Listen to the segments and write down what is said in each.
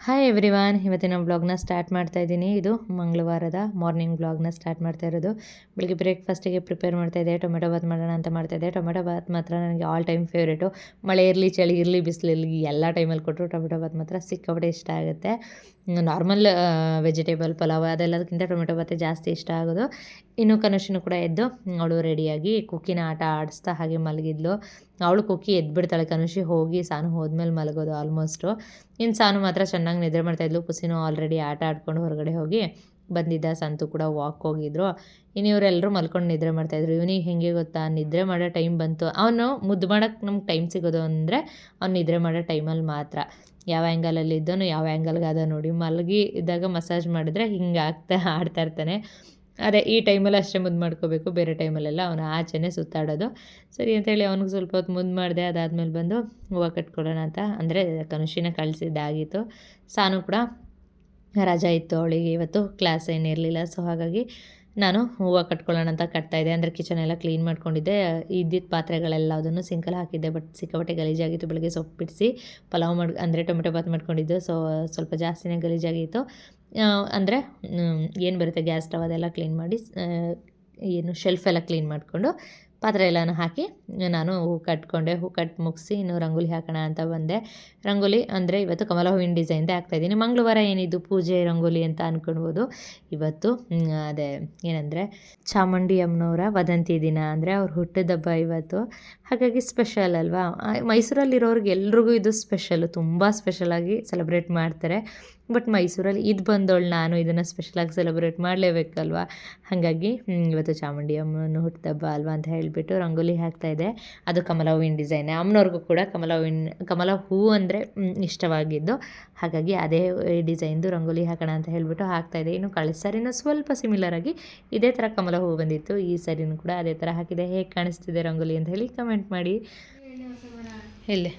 Hi everyone, ಇವತ್ತಿನ ವ್ಲಾಗ್ನ start ಮಾಡ್ತಾ ಇದ್ದೀನಿ. ಇದು ಮಂಗಳವಾರದ ಮಾರ್ನಿಂಗ್ ವ್ಲಾಗ್ನ ಸ್ಟಾರ್ಟ್ ಮಾಡ್ತಾ ಇರೋದು. ಬೆಳಿಗ್ಗೆ ಬ್ರೇಕ್ಫಾಸ್ಟಿಗೆ ಪ್ರಿಪೇರ್ ಮಾಡ್ತಾಯಿದ್ದೆ. ಟೊಮೆಟೊ ಬಾತ್ ಮಾಡೋಣ ಅಂತ ಮಾಡ್ತಾಯಿದ್ದೆ. ಟೊಮೆಟೊ ಬಾತ್ ಮಾತ್ರ ನನಗೆ ಆಲ್ ಟೈಮ್ ಫೇವ್ರೇಟು. ಮಳೆ ಇರಲಿ, ಚಳಿ ಇರಲಿ, ಬಿಸಿಲಿರಲಿ, ಎಲ್ಲ ಟೈಮಲ್ಲಿ ಕೊಟ್ಟರು ಟೊಮೆಟೊ ಬಾತ್ ಮಾತ್ರ ಸಿಕ್ಕಾಪಟ್ಟೆ ಇಷ್ಟ ಆಗುತ್ತೆ. ನಾರ್ಮಲ್ ವೆಜಿಟೇಬಲ್ ಪಲಾವ್ ಅದೆಲ್ಲದಕ್ಕಿಂತ ಟೊಮೆಟೊ ಬಾತೆ ಜಾಸ್ತಿ ಇಷ್ಟ ಆಗೋದು. ಇನ್ನು ಕನುಷಿನೂ ಕೂಡ ಎದ್ದು ಅವಳು ರೆಡಿಯಾಗಿ ಕುಕ್ಕಿನ ಆಟ ಆಡಿಸ್ತಾ ಹಾಗೆ ಮಲಗಿದ್ಲು. ಅವಳು ಕುಕ್ಕಿ ಎದ್ಬಿಡ್ತಾಳೆ. ಕನುಷಿ ಹೋಗಿ ಸಾನು ಹೋದ್ಮೇಲೆ ಮಲಗೋದು ಆಲ್ಮೋಸ್ಟು. ಇನ್ನು ಸಾನು ಮಾತ್ರ ಚೆನ್ನಾಗಿ ನಿದ್ರೆ ಮಾಡ್ತಾಯಿದ್ಲು. ಪುಸಿನೂ ಆಲ್ರೆಡಿ ಆಟ ಆಡ್ಕೊಂಡು ಹೊರಗಡೆ ಹೋಗಿ ಬಂದಿದ್ದ. ಸಂತು ಕೂಡ ವಾಕ್ ಹೋಗಿದ್ರು. ಇನ್ನು ಇವರೆಲ್ಲರೂ ಮಲ್ಕೊಂಡು ನಿದ್ರೆ ಮಾಡ್ತಾಯಿದ್ರು. ಇವನಿಗೆ ಹೇಗೆ ಗೊತ್ತಾ, ನಿದ್ರೆ ಮಾಡೋ ಟೈಮ್ ಬಂತು, ಅವನು ಮುದ್ದು ಮಾಡೋಕ್ಕೆ ನಮ್ಗೆ ಟೈಮ್ ಸಿಗೋದು ಅಂದರೆ ಅವ್ನು ನಿದ್ರೆ ಮಾಡೋ ಟೈಮಲ್ಲಿ ಮಾತ್ರ. ಯಾವ ಆ್ಯಂಗಲಲ್ಲಿ ಇದ್ದವನು ಯಾವ ಆ್ಯಂಗಲ್ಗೆ ಅದ ನೋಡಿ, ಮಲಗಿ ಇದ್ದಾಗ ಮಸಾಜ್ ಮಾಡಿದ್ರೆ ಹಿಂಗೆ ಆಡ್ತಾ ಇರ್ತಾನೆ. ಅದೇ ಈ ಟೈಮಲ್ಲಿ ಅಷ್ಟೇ ಮುದ್ದು ಮಾಡ್ಕೋಬೇಕು, ಬೇರೆ ಟೈಮಲ್ಲೆಲ್ಲ ಅವನು ಆಚೆನೇ ಸುತ್ತಾಡೋದು. ಸರಿ ಅಂತೇಳಿ ಅವ್ನಿಗೆ ಸ್ವಲ್ಪ ಹೊತ್ತು ಮುದ್ದು ಮಾಡಿದೆ. ಅದಾದಮೇಲೆ ಬಂದು ಹೂವು ಕಟ್ಕೊಡೋಣ ಅಂತ, ಅಂದರೆ ಕನುಷಿನ ಕಳಿಸಿದ್ದಾಗಿತ್ತು. ಸಾನು ಕೂಡ ರಜಾ ಇತ್ತು ಅವಳಿಗೆ, ಇವತ್ತು ಕ್ಲಾಸ್ ಏನಿರಲಿಲ್ಲ. ಸೊ ಹಾಗಾಗಿ ನಾನು ಹೂವು ಕಟ್ಕೊಳ್ಳೋಣ ಅಂತ ಕಟ್ತಾಯಿದ್ದೆ. ಅಂದರೆ ಕಿಚನ್ ಎಲ್ಲ ಕ್ಲೀನ್ ಮಾಡ್ಕೊಂಡಿದ್ದೆ. ಇದ್ದಿದ್ದ ಪಾತ್ರೆಗಳೆಲ್ಲದನ್ನು ಸಿಂಕಲ್ಲಿ ಹಾಕಿದ್ದೆ. ಬಟ್ ಸಿಕ್ಕಾಪಟ್ಟೆ ಗಲೀಜಾಗಿತ್ತು. ಬೆಳಗ್ಗೆ ಸೊಪ್ಪು ಬಿಡಿಸಿ ಪಲಾವ್ ಅಂದರೆ ಟೊಮೆಟೊ ಬಾತ್ ಮಾಡ್ಕೊಂಡಿದ್ದು. ಸೊ ಸ್ವಲ್ಪ ಜಾಸ್ತಿನೇ ಗಲೀಜಾಗಿತ್ತು. ಅಂದರೆ ಏನು ಬರುತ್ತೆ ಗ್ಯಾಸ್ ಸ್ಟವ್ ಅದೆಲ್ಲ ಕ್ಲೀನ್ ಮಾಡಿ, ಏನು ಶೆಲ್ಫೆಲ್ಲ ಕ್ಲೀನ್ ಮಾಡಿಕೊಂಡು ಪಾತ್ರೆ ಎಲ್ಲನೂ ಹಾಕಿ ನಾನು ಹೂ ಕಟ್ಕೊಂಡೆ. ಹೂ ಕಟ್ಟಿ ಮುಗಿಸಿ ಇನ್ನು ರಂಗೋಲಿ ಹಾಕೋಣ ಅಂತ ಬಂದೆ. ರಂಗೋಲಿ ಅಂದರೆ ಇವತ್ತು ಕಮಲ ಹೂವಿನ ಡಿಸೈನ್ದೇ ಹಾಕ್ತಾಯಿದ್ದೀನಿ. ಮಂಗಳವಾರ ಏನಿದ್ದು ಪೂಜೆ ರಂಗೋಲಿ ಅಂತ ಅಂದ್ಕೊಳ್ಬೋದು. ಇವತ್ತು ಅದೇ ಏನಂದರೆ ಚಾಮುಂಡಿ ಅಮ್ಮನವರ ವದಂತಿ ದಿನ, ಅಂದರೆ ಅವ್ರ ಹುಟ್ಟಿದಬ್ಬ ಇವತ್ತು. ಹಾಗಾಗಿ ಸ್ಪೆಷಲ್ ಅಲ್ವಾ. ಮೈಸೂರಲ್ಲಿರೋರಿಗೆ ಎಲ್ರಿಗೂ ಇದು ಸ್ಪೆಷಲು, ತುಂಬ ಸ್ಪೆಷಲಾಗಿ ಸೆಲೆಬ್ರೇಟ್ ಮಾಡ್ತಾರೆ. ಬಟ್ ಮೈಸೂರಲ್ಲಿ ಇದು ಬಂದವಳು ನಾನು ಇದನ್ನು ಸ್ಪೆಷಲಾಗಿ ಸೆಲೆಬ್ರೇಟ್ ಮಾಡಲೇಬೇಕಲ್ವ. ಹಾಗಾಗಿ ಇವತ್ತು ಚಾಮುಂಡಿ ಅಮ್ಮನ ಹುಟ್ಟಿದಬ್ಬ ಅಲ್ವಾ ಅಂತ ಹೇಳಿಬಿಟ್ಟು ರಂಗೋಲಿ ಹಾಕ್ತಾಯಿದ್ದೆ. ಅದು ಕಮಲ ಹೂವಿನ ಡಿಸೈನೇ. ಅಮ್ಮನವ್ರಿಗೂ ಕೂಡ ಕಮಲ ಹೂವು ಅಂದರೆ ಇಷ್ಟವಾಗಿದ್ದು. ಹಾಗಾಗಿ ಅದೇ ಡಿಸೈನ್ದು ರಂಗೋಲಿ ಹಾಕೋಣ ಅಂತ ಹೇಳಿಬಿಟ್ಟು ಹಾಕ್ತಾಯಿದ್ದೆ. ಇನ್ನು ಕಳೆದ ಸಾರಿನೂ ಸ್ವಲ್ಪ ಸಿಮಿಲರಾಗಿ ಇದೇ ಥರ ಕಮಲ ಹೂವು ಬಂದಿತ್ತು. ಈ ಸಾರಿನೂ ಕೂಡ ಅದೇ ಥರ ಹಾಕಿದೆ. ಹೇಗೆ ಕಾಣಿಸ್ತಿದೆ ರಂಗೋಲಿ ಅಂತ ಹೇಳಿ ಕಮೆಂಟ್ ಮಾಡಿ. ಇಲ್ಲಿ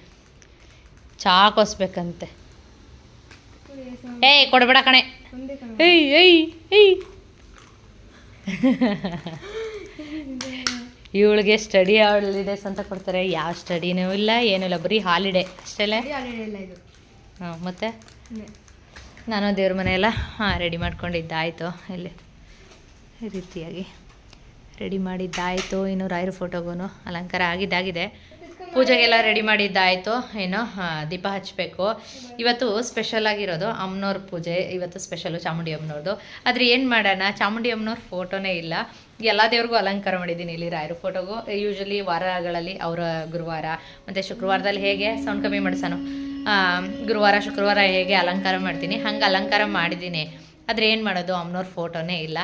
ಚಾ ಕೊಸ್ಬೇಕಂತೆ. ಏಯ್ ಕೊಡಬೇಡ ಕಣೆ. ಏಯ್ ಏಯ್ ಏಯ್ ಇವಳಿಗೆ ಸ್ಟಡಿ ಹಾಲಿಡೇಸ್ ಅಂತ ಕೊಡ್ತಾರೆ. ಯಾವ ಸ್ಟಡಿನೂ ಇಲ್ಲ, ಏನೂ ಇಲ್ಲ, ಬರೀ ಹಾಲಿಡೇ ಅಷ್ಟೇ. ಹಾಂ, ಮತ್ತು ನಾನು ದೇವ್ರ ಮನೆಯೆಲ್ಲ ರೆಡಿ ಮಾಡ್ಕೊಂಡಿದ್ದಾಯಿತು. ಇಲ್ಲಿ ಈ ರೀತಿಯಾಗಿ ರೆಡಿ ಮಾಡಿದ್ದಾಯಿತು. ಇನ್ನು ರಾಯರ ಫೋಟೋಗೂ ಅಲಂಕಾರ ಆಗಿದ್ದಾಗಿದೆ. ಪೂಜೆಗೆಲ್ಲ ರೆಡಿ ಮಾಡಿದ್ದಾಯಿತು. ಏನು ದೀಪ ಹಚ್ಚಬೇಕು. ಇವತ್ತು ಸ್ಪೆಷಲ್ ಆಗಿರೋದು ಅಮ್ಮನವ್ರ ಪೂಜೆ. ಇವತ್ತು ಸ್ಪೆಷಲು ಚಾಮುಂಡಿ ಅಮ್ಮನವ್ರದ್ದು. ಆದರೆ ಏನು ಮಾಡೋಣ, ಚಾಮುಂಡಿ ಅಮ್ಮನವ್ರ ಫೋಟೋನೇ ಇಲ್ಲ. ಎಲ್ಲ ದೇವ್ರಿಗೂ ಅಲಂಕಾರ ಮಾಡಿದ್ದೀನಿ. ಇಲ್ಲಿ ರಾಯರ ಫೋಟೋಗೂ ಯೂಶ್ವಲಿ ವಾರಗಳಲ್ಲಿ ಅವರ ಗುರುವಾರ ಮತ್ತು ಶುಕ್ರವಾರದಲ್ಲಿ ಹೇಗೆ ಸೌಂಡ್ ಕಮ್ಮಿ ಮಾಡಿಸೋಣ, ಗುರುವಾರ ಶುಕ್ರವಾರ ಹೇಗೆ ಅಲಂಕಾರ ಮಾಡ್ತೀನಿ ಹಂಗೆ ಅಲಂಕಾರ ಮಾಡಿದ್ದೀನಿ. ಆದರೆ ಏನು ಮಾಡೋದು, ಅಮ್ಮನವ್ರ ಫೋಟೋನೇ ಇಲ್ಲ.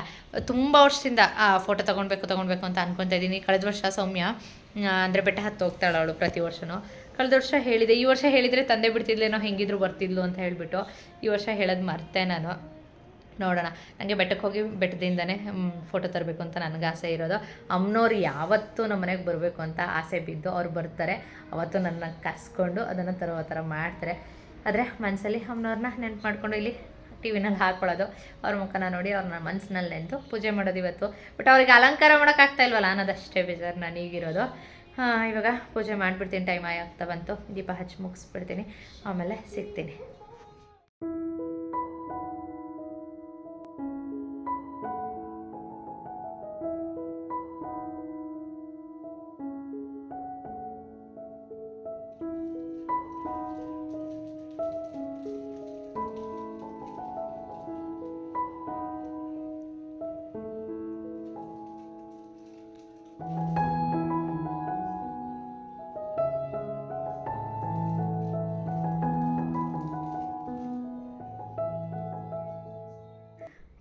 ತುಂಬ ವರ್ಷದಿಂದ ಆ ಫೋಟೋ ತೊಗೊಳ್ಬೇಕು ಅಂತ ಅಂದ್ಕೊತಾ ಇದ್ದೀನಿ. ಕಳೆದ ವರ್ಷ ಸೌಮ್ಯ ಅಂದರೆ ಬೆಟ್ಟ ಹತ್ತು ಹೋಗ್ತಾಳೆ ಅವಳು ಪ್ರತಿ ವರ್ಷವೂ. ಕಳೆದ ವರ್ಷ ಹೇಳಿದೆ, ಈ ವರ್ಷ ಹೇಳಿದರೆ ತಂದೆ ಬಿಡ್ತಿದ್ಲೇನೋ, ಹೆಂಗಿದ್ರು ಬರ್ತಿದ್ಲು ಅಂತ ಹೇಳಿಬಿಟ್ಟು. ಈ ವರ್ಷ ಹೇಳೋದು ಮರ್ತೆ ನಾನು. ನೋಡೋಣ, ನನಗೆ ಬೆಟ್ಟಕ್ಕೆ ಹೋಗಿ ಬೆಟ್ಟದಿಂದನೇ ಫೋಟೋ ತರಬೇಕು ಅಂತ ನನಗೆ ಆಸೆ ಇರೋದು. ಅಮ್ಮನವ್ರು ಯಾವತ್ತೂ ನಮ್ಮ ಮನೆಗೆ ಬರಬೇಕು ಅಂತ ಆಸೆ ಬಿದ್ದು ಅವ್ರು ಬರ್ತಾರೆ. ಅವತ್ತು ನನ್ನ ಕರೆಸ್ಕೊಂಡು ಅದನ್ನು ತರೋ ಥರ ಮಾಡ್ತಾರೆ. ಆದರೆ ಮನಸ್ಸಲ್ಲಿ ಅಮ್ಮನವ್ರನ್ನ ನೆನ್ಪು ಮಾಡಿಕೊಂಡು ಇಲ್ಲಿ ಟಿ ವಿನಲ್ಲಿ ಹಾಕ್ಕೊಳ್ಳೋದು, ಅವ್ರ ಮುಖನ ನೋಡಿ ಅವ್ರನ್ನ ಮನಸ್ಸಿನಲ್ಲಿ ನೆಂದು ಪೂಜೆ ಮಾಡೋದು ಇವತ್ತು. ಬಟ್ ಅವ್ರಿಗೆ ಅಲಂಕಾರ ಮಾಡೋಕ್ಕಾಗ್ತಾ ಇಲ್ವಲ್ಲ ಅನ್ನೋದಷ್ಟೇ ಬೇಜಾರು ನನಗೀರೋದು. ಇವಾಗ ಪೂಜೆ ಮಾಡಿಬಿಡ್ತೀನಿ. ಟೈಮ್ ಆಗ್ತಾ ಬಂತು. ದೀಪ ಹಚ್ಚಿ ಮುಗಿಸ್ಬಿಡ್ತೀನಿ, ಆಮೇಲೆ ಸಿಗ್ತೀನಿ.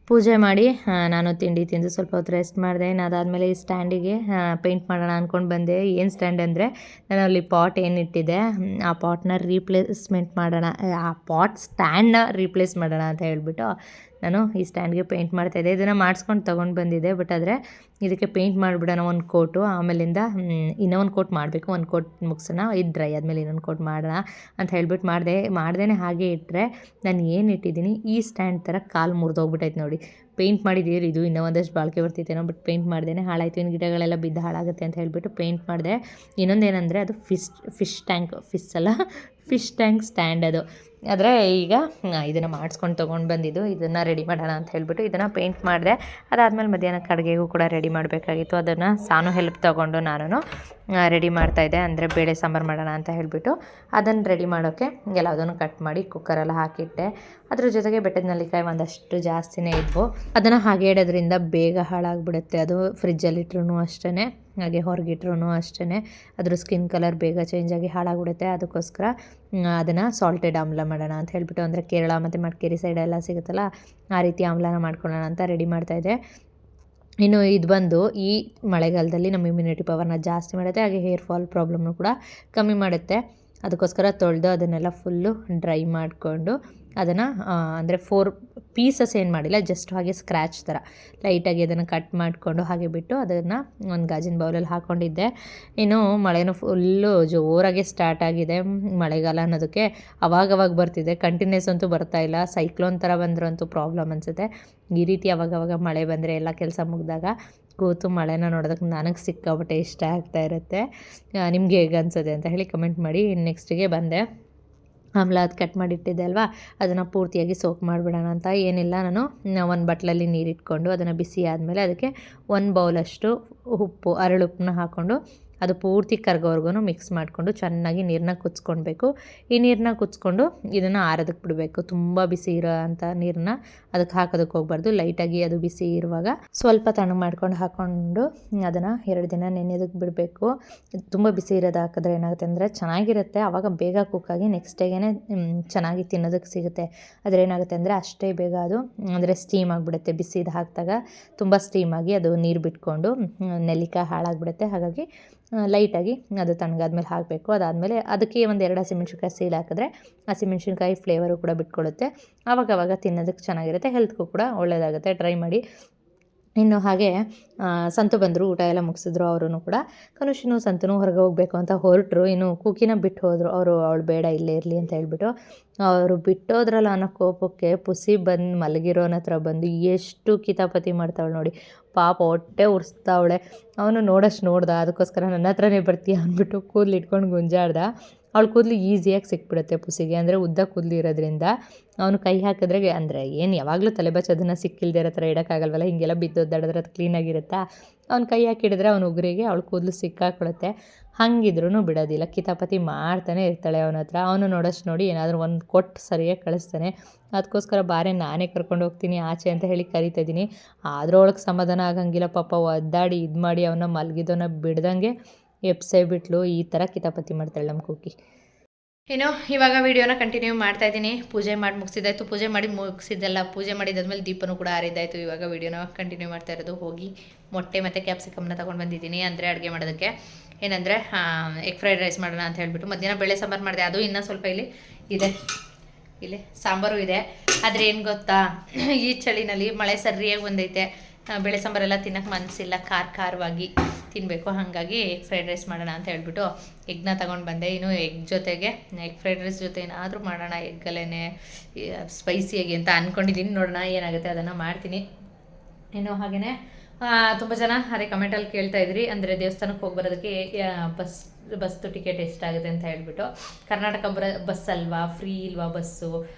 ಪೂಜೆ ಮಾಡಿ ನಾನು ತಿಂಡಿ ತಿಂದು ಸ್ವಲ್ಪ ಹೊತ್ತು ರೆಸ್ಟ್ ಮಾಡಿದೆ. ಅದಾದಮೇಲೆ ಈ ಸ್ಟ್ಯಾಂಡಿಗೆ ಪೇಂಟ್ ಮಾಡೋಣ ಅಂದ್ಕೊಂಡು ಬಂದೆ. ಏನು ಸ್ಟ್ಯಾಂಡ್ ಅಂದರೆ, ನಾನು ಅಲ್ಲಿ ಪಾಟ್ ಏನಿಟ್ಟಿದ್ದೆ ಆ ಪಾಟ್ನ ರೀಪ್ಲೇಸ್ಮೆಂಟ್ ಮಾಡೋಣ, ಆ ಪಾಟ್ ಸ್ಟ್ಯಾಂಡ್ನ ರೀಪ್ಲೇಸ್ ಮಾಡೋಣ ಅಂತ ಹೇಳಿಬಿಟ್ಟು ನಾನು ಈ ಸ್ಟ್ಯಾಂಡ್ಗೆ ಪೇಂಟ್ ಮಾಡ್ತಾಯಿದ್ದೆ. ಇದನ್ನು ಮಾಡಿಸ್ಕೊಂಡು ತೊಗೊಂಡು ಬಂದಿದ್ದೆ. ಬಟ್ ಆದರೆ ಇದಕ್ಕೆ ಪೇಂಟ್ ಮಾಡಿಬಿಡೋಣ ಒಂದು ಕೋಟು, ಆಮೇಲಿಂದ ಇನ್ನೂ ಒಂದು ಕೋಟ್ ಮಾಡಬೇಕು. ಒಂದು ಕೋಟ್ ಮುಗಿಸೋಣ, ಇದು ಡ್ರೈ ಆದಮೇಲೆ ಇನ್ನೊಂದು ಕೋಟ್ ಮಾಡೋಣ ಅಂತ ಹೇಳ್ಬಿಟ್ಟು ಮಾಡ್ದೇ ಹಾಗೆ ಇಟ್ಟರೆ ನಾನು ಏನು ಇಟ್ಟಿದ್ದೀನಿ ಈ ಸ್ಟ್ಯಾಂಡ್ ಥರ ಕಾಲು ಮುರಿದೋಗ್ಬಿಟ್ಟೈತೆ ನೋಡಿ. ಪೇಂಟ್ ಮಾಡಿದ್ದೀರಿ, ಇದು ಇನ್ನೂ ಒಂದಷ್ಟು ಬಾಳಿಕೆ ಬರ್ತಿತ್ತೇನೋ, ಬಟ್ ಪೇಂಟ್ ಮಾಡ್ದೇ ಹಾಳಾಯಿತು. ಇನ್ನು ಗಿಡಗಳೆಲ್ಲ ಬಿದ್ದು ಹಾಳಾಗುತ್ತೆ ಅಂತ ಹೇಳಿಬಿಟ್ಟು ಪೇಂಟ್ ಮಾಡಿದೆ. ಇನ್ನೊಂದೇನೆಂದರೆ ಅದು ಫಿಶ್ ಟ್ಯಾಂಕ್ ಸ್ಟ್ಯಾಂಡ್ ಅದು. ಆದರೆ ಈಗ ಇದನ್ನು ಮಾಡಿಸ್ಕೊಂಡು ತೊಗೊಂಡು ಬಂದಿದ್ದು, ಇದನ್ನು ರೆಡಿ ಮಾಡೋಣ ಅಂತ ಹೇಳ್ಬಿಟ್ಟು ಇದನ್ನು ಪೇಂಟ್ ಮಾಡಿದೆ. ಅದಾದಮೇಲೆ ಮಧ್ಯಾಹ್ನಕ್ಕೆ ಅಡುಗೆಗೂ ಕೂಡ ರೆಡಿ ಮಾಡಬೇಕಾಗಿತ್ತು. ಅದನ್ನು ಸಾನು ಹೆಲ್ಪ್ ತೊಗೊಂಡು ನಾನು ರೆಡಿ ಮಾಡ್ತಾಯಿದ್ದೆ. ಅಂದರೆ ಬೇಳೆ ಸಾಂಬಾರು ಮಾಡೋಣ ಅಂತ ಹೇಳಿಬಿಟ್ಟು ಅದನ್ನು ರೆಡಿ ಮಾಡೋಕ್ಕೆ ಎಲ್ಲದನ್ನು ಕಟ್ ಮಾಡಿ ಕುಕ್ಕರೆಲ್ಲ ಹಾಕಿಟ್ಟೆ. ಅದ್ರ ಜೊತೆಗೆ ಬೆಟ್ಟದ ನೆಲ್ಲಿಕಾಯಿ ಒಂದಷ್ಟು ಜಾಸ್ತಿನೇ ಇದ್ವು. ಅದನ್ನು ಹಾಗೆ ಇಡೋದ್ರಿಂದ ಬೇಗ ಹಾಳಾಗಿಬಿಡುತ್ತೆ. ಅದು ಫ್ರಿಜ್ಜಲ್ಲಿಟ್ರೂ ಅಷ್ಟೇ, ಹಾಗೆ ಹೊರಗಿಟ್ರೂ ಅಷ್ಟೇ ಅದ್ರ ಸ್ಕಿನ್ ಕಲರ್ ಬೇಗ ಚೇಂಜ್ ಆಗಿ ಹಾಳಾಗ್ಬಿಡುತ್ತೆ. ಅದಕ್ಕೋಸ್ಕರ ಅದನ್ನು ಸಾಲ್ಟೆಡ್ ಆಮ್ಲ ಮಾಡೋಣ ಅಂತ ಹೇಳ್ಬಿಟ್ಟು, ಅಂದರೆ ಕೇರಳ ಮತ್ತು ಮಡಿಕೇರಿ ಸೈಡೆಲ್ಲ ಸಿಗುತ್ತಲ್ಲ ಆ ರೀತಿ ಆಮ್ಲನ ಮಾಡ್ಕೊಳ್ಳೋಣ ಅಂತ ರೆಡಿ ಮಾಡ್ತಾಯಿದ್ದೆ. ಇನ್ನು ಇದು ಬಂದು ಈ ಮಳೆಗಾಲದಲ್ಲಿ ನಮ್ಮ ಇಮ್ಯುನಿಟಿ ಪವರ್ನ ಜಾಸ್ತಿ ಮಾಡುತ್ತೆ, ಹಾಗೆ ಹೇರ್ ಫಾಲ್ ಪ್ರಾಬ್ಲಮ್ನು ಕೂಡ ಕಮ್ಮಿ ಮಾಡುತ್ತೆ. ಅದಕ್ಕೋಸ್ಕರ ತೊಳೆದು ಅದನ್ನೆಲ್ಲ ಫುಲ್ಲು ಡ್ರೈ ಮಾಡಿಕೊಂಡು ಅದನ್ನು ಅಂದರೆ 4 ಪೀಸಸ್ ಏನು ಮಾಡಿಲ್ಲ, ಜಸ್ಟ್ ಹಾಗೆ ಸ್ಕ್ರ್ಯಾಚ್ ಥರ ಲೈಟಾಗಿ ಅದನ್ನು ಕಟ್ ಮಾಡಿಕೊಂಡು ಹಾಗೆ ಬಿಟ್ಟು ಅದನ್ನು ಒಂದು ಗಾಜಿನ ಬೌಲಲ್ಲಿ ಹಾಕ್ಕೊಂಡಿದ್ದೆ. ಇನ್ನು ಮಳೆನೂ ಫುಲ್ಲು ಜೋರಾಗೆ ಸ್ಟಾರ್ಟ್ ಆಗಿದೆ. ಮಳೆಗಾಲ ಅನ್ನೋದಕ್ಕೆ ಅವಾಗವಾಗ ಬರ್ತಿದೆ, ಕಂಟಿನ್ಯೂಸ್ ಅಂತೂ ಬರ್ತಾ ಇಲ್ಲ. ಸೈಕ್ಲೋನ್ ಥರ ಬಂದ್ರಂತೂ ಪ್ರಾಬ್ಲಮ್ ಅನಿಸುತ್ತೆ. ಈ ರೀತಿ ಅವಾಗವಾಗ ಮಳೆ ಬಂದರೆ ಎಲ್ಲ ಕೆಲಸ ಮುಗಿದಾಗ ಕೂತು ಮಳೆನ ನೋಡೋದಕ್ಕೆ ನನಗೆ ಸಿಕ್ಕಾಪಟ್ಟೆ ಇಷ್ಟ ಆಗ್ತಾ ಇರುತ್ತೆ. ನಿಮ್ಗೆ ಹೇಗೆ ಅನಿಸುತ್ತೆ ಅಂತ ಹೇಳಿ ಕಮೆಂಟ್ ಮಾಡಿ. ನೆಕ್ಸ್ಟಿಗೆ ಬಂದೆ, ಆಮ್ಲ ಅದು ಕಟ್ ಮಾಡಿಟ್ಟಿದ್ದೆ ಅಲ್ವಾ, ಅದನ್ನು ಪೂರ್ತಿಯಾಗಿ ಸೋಕ್ ಮಾಡಿಬಿಡೋಣ ಅಂತ. ಏನಿಲ್ಲ, ನಾನು ಒಂದು ಬಟ್ಲಲ್ಲಿ ನೀರಿಟ್ಕೊಂಡು ಅದನ್ನು ಬಿಸಿ ಆದಮೇಲೆ ಅದಕ್ಕೆ 1 ಬೌಲಷ್ಟು ಉಪ್ಪು, ಅರಳುಪ್ಪನ್ನ ಹಾಕ್ಕೊಂಡು ಅದು ಪೂರ್ತಿ ಕರ್ಗೋವರೆಗೂ ಮಿಕ್ಸ್ ಮಾಡಿಕೊಂಡು ಚೆನ್ನಾಗಿ ನೀರನ್ನ ಕುದಿಸ್ಕೊಳ್ಬೇಕು. ಈ ನೀರನ್ನ ಕುದಿಸ್ಕೊಂಡು ಇದನ್ನು ಆರೋದಕ್ಕೆ ಬಿಡಬೇಕು. ತುಂಬ ಬಿಸಿ ಇರೋ ಅಂಥ ನೀರನ್ನ ಅದಕ್ಕೆ ಹಾಕೋದಕ್ಕೆ ಹೋಗ್ಬಾರ್ದು. ಲೈಟಾಗಿ ಅದು ಬಿಸಿ ಇರುವಾಗ ಸ್ವಲ್ಪ ತಣ್ಣಗೆ ಮಾಡ್ಕೊಂಡು ಹಾಕ್ಕೊಂಡು ಅದನ್ನು 2 ದಿನ ನೆನೆಯೋದಕ್ಕೆ ಬಿಡಬೇಕು. ತುಂಬ ಬಿಸಿ ಇರೋದು ಹಾಕಿದ್ರೆ ಏನಾಗುತ್ತೆ ಅಂದರೆ ಚೆನ್ನಾಗಿರುತ್ತೆ, ಆವಾಗ ಬೇಗ ಕುಕ್ಕಾಗಿ ನೆಕ್ಸ್ಟ್ ಡೇಗೆ ಚೆನ್ನಾಗಿ ತಿನ್ನೋದಕ್ಕೆ ಸಿಗುತ್ತೆ. ಆದರೆ ಏನಾಗುತ್ತೆ ಅಂದರೆ ಅಷ್ಟೇ ಬೇಗ ಅದು ಅಂದರೆ ಸ್ಟೀಮ್ ಆಗಿಬಿಡುತ್ತೆ. ಬಿಸಿದು ಹಾಕಿದಾಗ ತುಂಬ ಸ್ಟೀಮಾಗಿ ಅದು ನೀರು ಬಿಟ್ಕೊಂಡು ನೆಲ್ಲಿಕಾಯಿ ಹಾಳಾಗಿಬಿಡುತ್ತೆ. ಹಾಗಾಗಿ ಲೈಟಾಗಿ ಅದು ತಣ್ಣಗಾದ್ಮೇಲೆ ಹಾಕಬೇಕು. ಅದಾದಮೇಲೆ ಅದಕ್ಕೆ ಒಂದು 2 ಹಸಿಮೆಣ್ಸಿನ್ಕಾಯಿ ಸೀಲ್ ಹಾಕಿದ್ರೆ ಹಸಿಮೆಣ್ಸಿನ್ಕಾಯಿ ಫ್ಲೇವರು ಕೂಡ ಬಿಟ್ಕೊಳ್ಳುತ್ತೆ. ಆವಾಗವಾಗ ತಿನ್ನೋದಕ್ಕೆ ಚೆನ್ನಾಗಿರುತ್ತೆ, ಹೆಲ್ತ್ಗೂ ಕೂಡ ಒಳ್ಳೆಯದಾಗುತ್ತೆ. ಟ್ರೈ ಮಾಡಿ. ಇನ್ನು ಹಾಗೆ ಸಂತು ಬಂದರು, ಊಟ ಎಲ್ಲ ಮುಗಿಸಿದ್ರು. ಅವರು ಕೂಡ ಕನುಷಿನು ಸಂತನು ಹೊರಗೆ ಹೋಗಬೇಕು ಅಂತ ಹೊರಟರು. ಇನ್ನು ಕುಕಿನ ಬಿಟ್ಟು ಹೋದರು. ಅವಳು ಬೇಡ ಇಲ್ಲೇ ಇರಲಿ ಅಂತ ಹೇಳ್ಬಿಟ್ಟು ಅವರು ಬಿಟ್ಟೋದ್ರಲ್ಲ ಅನ್ನೋ ಕೋಪಕ್ಕೆ ಪುಸಿ ಬಂದು ಮಲಗಿರೋನ ಹತ್ರ ಬಂದು ಎಷ್ಟು ಕಿತಾಪತಿ ಮಾಡ್ತಾವಳು ನೋಡಿ. ಪಾಪ ಹೊಟ್ಟೆ ಉರಿಸ್ತಾವಳೆ. ಅವನು ನೋಡೋಷ್ಟು ನೋಡ್ದ, ಅದಕ್ಕೋಸ್ಕರ ನನ್ನ ಹತ್ರನೇ ಬರ್ತೀಯ ಅಂದ್ಬಿಟ್ಟು ಕೂದಲು ಇಟ್ಕೊಂಡು ಗುಂಜಾಡ್ದ. ಅವಳು ಕೂದಲು ಈಸಿಯಾಗಿ ಸಿಕ್ಬಿಡುತ್ತೆ ಪುಸಿಗೆ, ಅಂದರೆ ಉದ್ದ ಕೂದಲು ಇರೋದ್ರಿಂದ ಅವನು ಕೈ ಹಾಕಿದ್ರೆ, ಅಂದರೆ ಏನು ಯಾವಾಗಲೂ ತಲೆ ಬಚ್ಚೋದನ್ನು ಸಿಕ್ಕಿಲ್ದೇ ಇರೋ ಥರ ಇಡೋಕ್ಕಾಗಲ್ವಲ್ಲ, ಹೀಗೆಲ್ಲ ಬಿದ್ದೊದ್ದಾಡಿದ್ರೆ ಅದು ಕ್ಲೀನಾಗಿರುತ್ತಾ. ಅವ್ನು ಕೈ ಹಾಕಿಡಿದ್ರೆ ಅವನ ಉಗುರಿಗೆ ಅವಳು ಕೂದಲು ಸಿಕ್ಕಾಕೊಳುತ್ತೆ. ಹಂಗಿದ್ರೂ ಬಿಡೋದಿಲ್ಲ, ಕಿತಾಪತಿ ಮಾಡ್ತಾನೆ ಇರ್ತಾಳೆ ಅವನ ಹತ್ರ. ಅವನು ನೋಡೋಷ್ಟು ನೋಡಿ ಏನಾದರೂ ಒಂದು ಕೊಟ್ಟು ಸರಿಯಾಗಿ ಕಳಿಸ್ತಾನೆ. ಅದಕ್ಕೋಸ್ಕರ ಬಾರೆ ನಾನೇ ಕರ್ಕೊಂಡು ಹೋಗ್ತೀನಿ ಆಚೆ ಅಂತ ಹೇಳಿ ಕರಿತಾ ಇದ್ದೀನಿ. ಆದರೂ ಅವಳಿಗೆ ಸಮಾಧಾನ ಆಗಂಗಿಲ್ಲ. ಪಾಪ ಒದ್ದಾಡಿ ಇದು ಮಾಡಿ ಅವನ್ನ ಮಲಗಿದವನ್ನ ಬಿಡ್ದಂಗೆ ಎಪ್ಸೇ ಬಿಟ್ಲು. ಈ ಥರ ಕಿತಾಪತಿ ಮಾಡ್ತಾಳೆ ನಮ್ಮ ಕುಕ್ಕಿ. ಇನ್ನು ಇವಾಗ ವೀಡಿಯೋನ ಕಂಟಿನ್ಯೂ ಮಾಡ್ತಾ ಇದ್ದೀನಿ. ಪೂಜೆ ಮಾಡಿ ಮುಗಿಸಿದ್ದಾಯಿತು. ಪೂಜೆ ಮಾಡಿ ಮುಗಿಸಿದ್ದೆಲ್ಲ, ಪೂಜೆ ಮಾಡಿದಾದ್ಮೇಲೆ ದೀಪನೂ ಕೂಡ ಆರಿದ್ದಾಯಿತು. ಇವಾಗ ವೀಡಿಯೋನ ಕಂಟಿನ್ಯೂ ಮಾಡ್ತಾ ಇರೋದು. ಹೋಗಿ ಮೊಟ್ಟೆ ಮತ್ತು ಕ್ಯಾಪ್ಸಿಕಮ್ನ ತೊಗೊಂಡು ಬಂದಿದ್ದೀನಿ, ಅಂದರೆ ಅಡುಗೆ ಮಾಡೋದಕ್ಕೆ. ಏನಂದರೆ ಎಗ್ ಫ್ರೈಡ್ ರೈಸ್ ಮಾಡೋಣ ಅಂತ ಹೇಳ್ಬಿಟ್ಟು. ಮಧ್ಯಾಹ್ನ ಬೇಳೆ ಸಾಂಬಾರು ಮಾಡಿದೆ, ಅದು ಇನ್ನೂ ಸ್ವಲ್ಪ ಇಲ್ಲಿ ಸಾಂಬಾರು ಇದೆ. ಆದರೆ ಏನು ಗೊತ್ತಾ, ಈ ಚಳಿನಲ್ಲಿ ಮಳೆ ಸರಿಯಾಗಿ ಬಂದೈತೆ, ಬೇಳೆ ಸಾಂಬಾರೆಲ್ಲ ತಿನ್ನೋಕ್ಕೆ ಮನಸ್ಸಿಲ್ಲ, ಖಾರವಾಗಿ ತಿನ್ನಬೇಕು. ಹಾಗಾಗಿ ಎಗ್ ಫ್ರೈಡ್ ರೈಸ್ ಮಾಡೋಣ ಅಂತ ಹೇಳ್ಬಿಟ್ಟು ಎಗ್ನ ತೊಗೊಂಡು ಬಂದೆ. ಇನ್ನು ಎಗ್ ಜೊತೆಗೆ ಎಗ್ ಫ್ರೈಡ್ ರೈಸ್ ಜೊತೆ ಏನಾದರೂ ಮಾಡೋಣ ಎಗ್ಗಲ್ಲೇ ಸ್ಪೈಸಿಯಾಗಿ ಅಂತ ಅಂದ್ಕೊಂಡಿದ್ದೀನಿ. ನೋಡೋಣ ಏನಾಗುತ್ತೆ, ಅದನ್ನು ಮಾಡ್ತೀನಿ. ಇನ್ನು ಹಾಗೆಯೇ ತುಂಬ ಜನ ಅದೇ ಕಮೆಂಟಲ್ಲಿ ಕೇಳ್ತಾಯಿದ್ರಿ, ಅಂದರೆ ದೇವಸ್ಥಾನಕ್ಕೆ ಹೋಗಿ ಬರೋದಕ್ಕೆ ಬಸ್ದು ಟಿಕೆಟ್ ಎಷ್ಟಾಗುತ್ತೆ ಅಂತ ಹೇಳ್ಬಿಟ್ಟು. ಕರ್ನಾಟಕ ಬಸ್ ಅಲ್ವಾ, ಫ್ರೀ ಇಲ್ವಾ ಬಸ್ಸು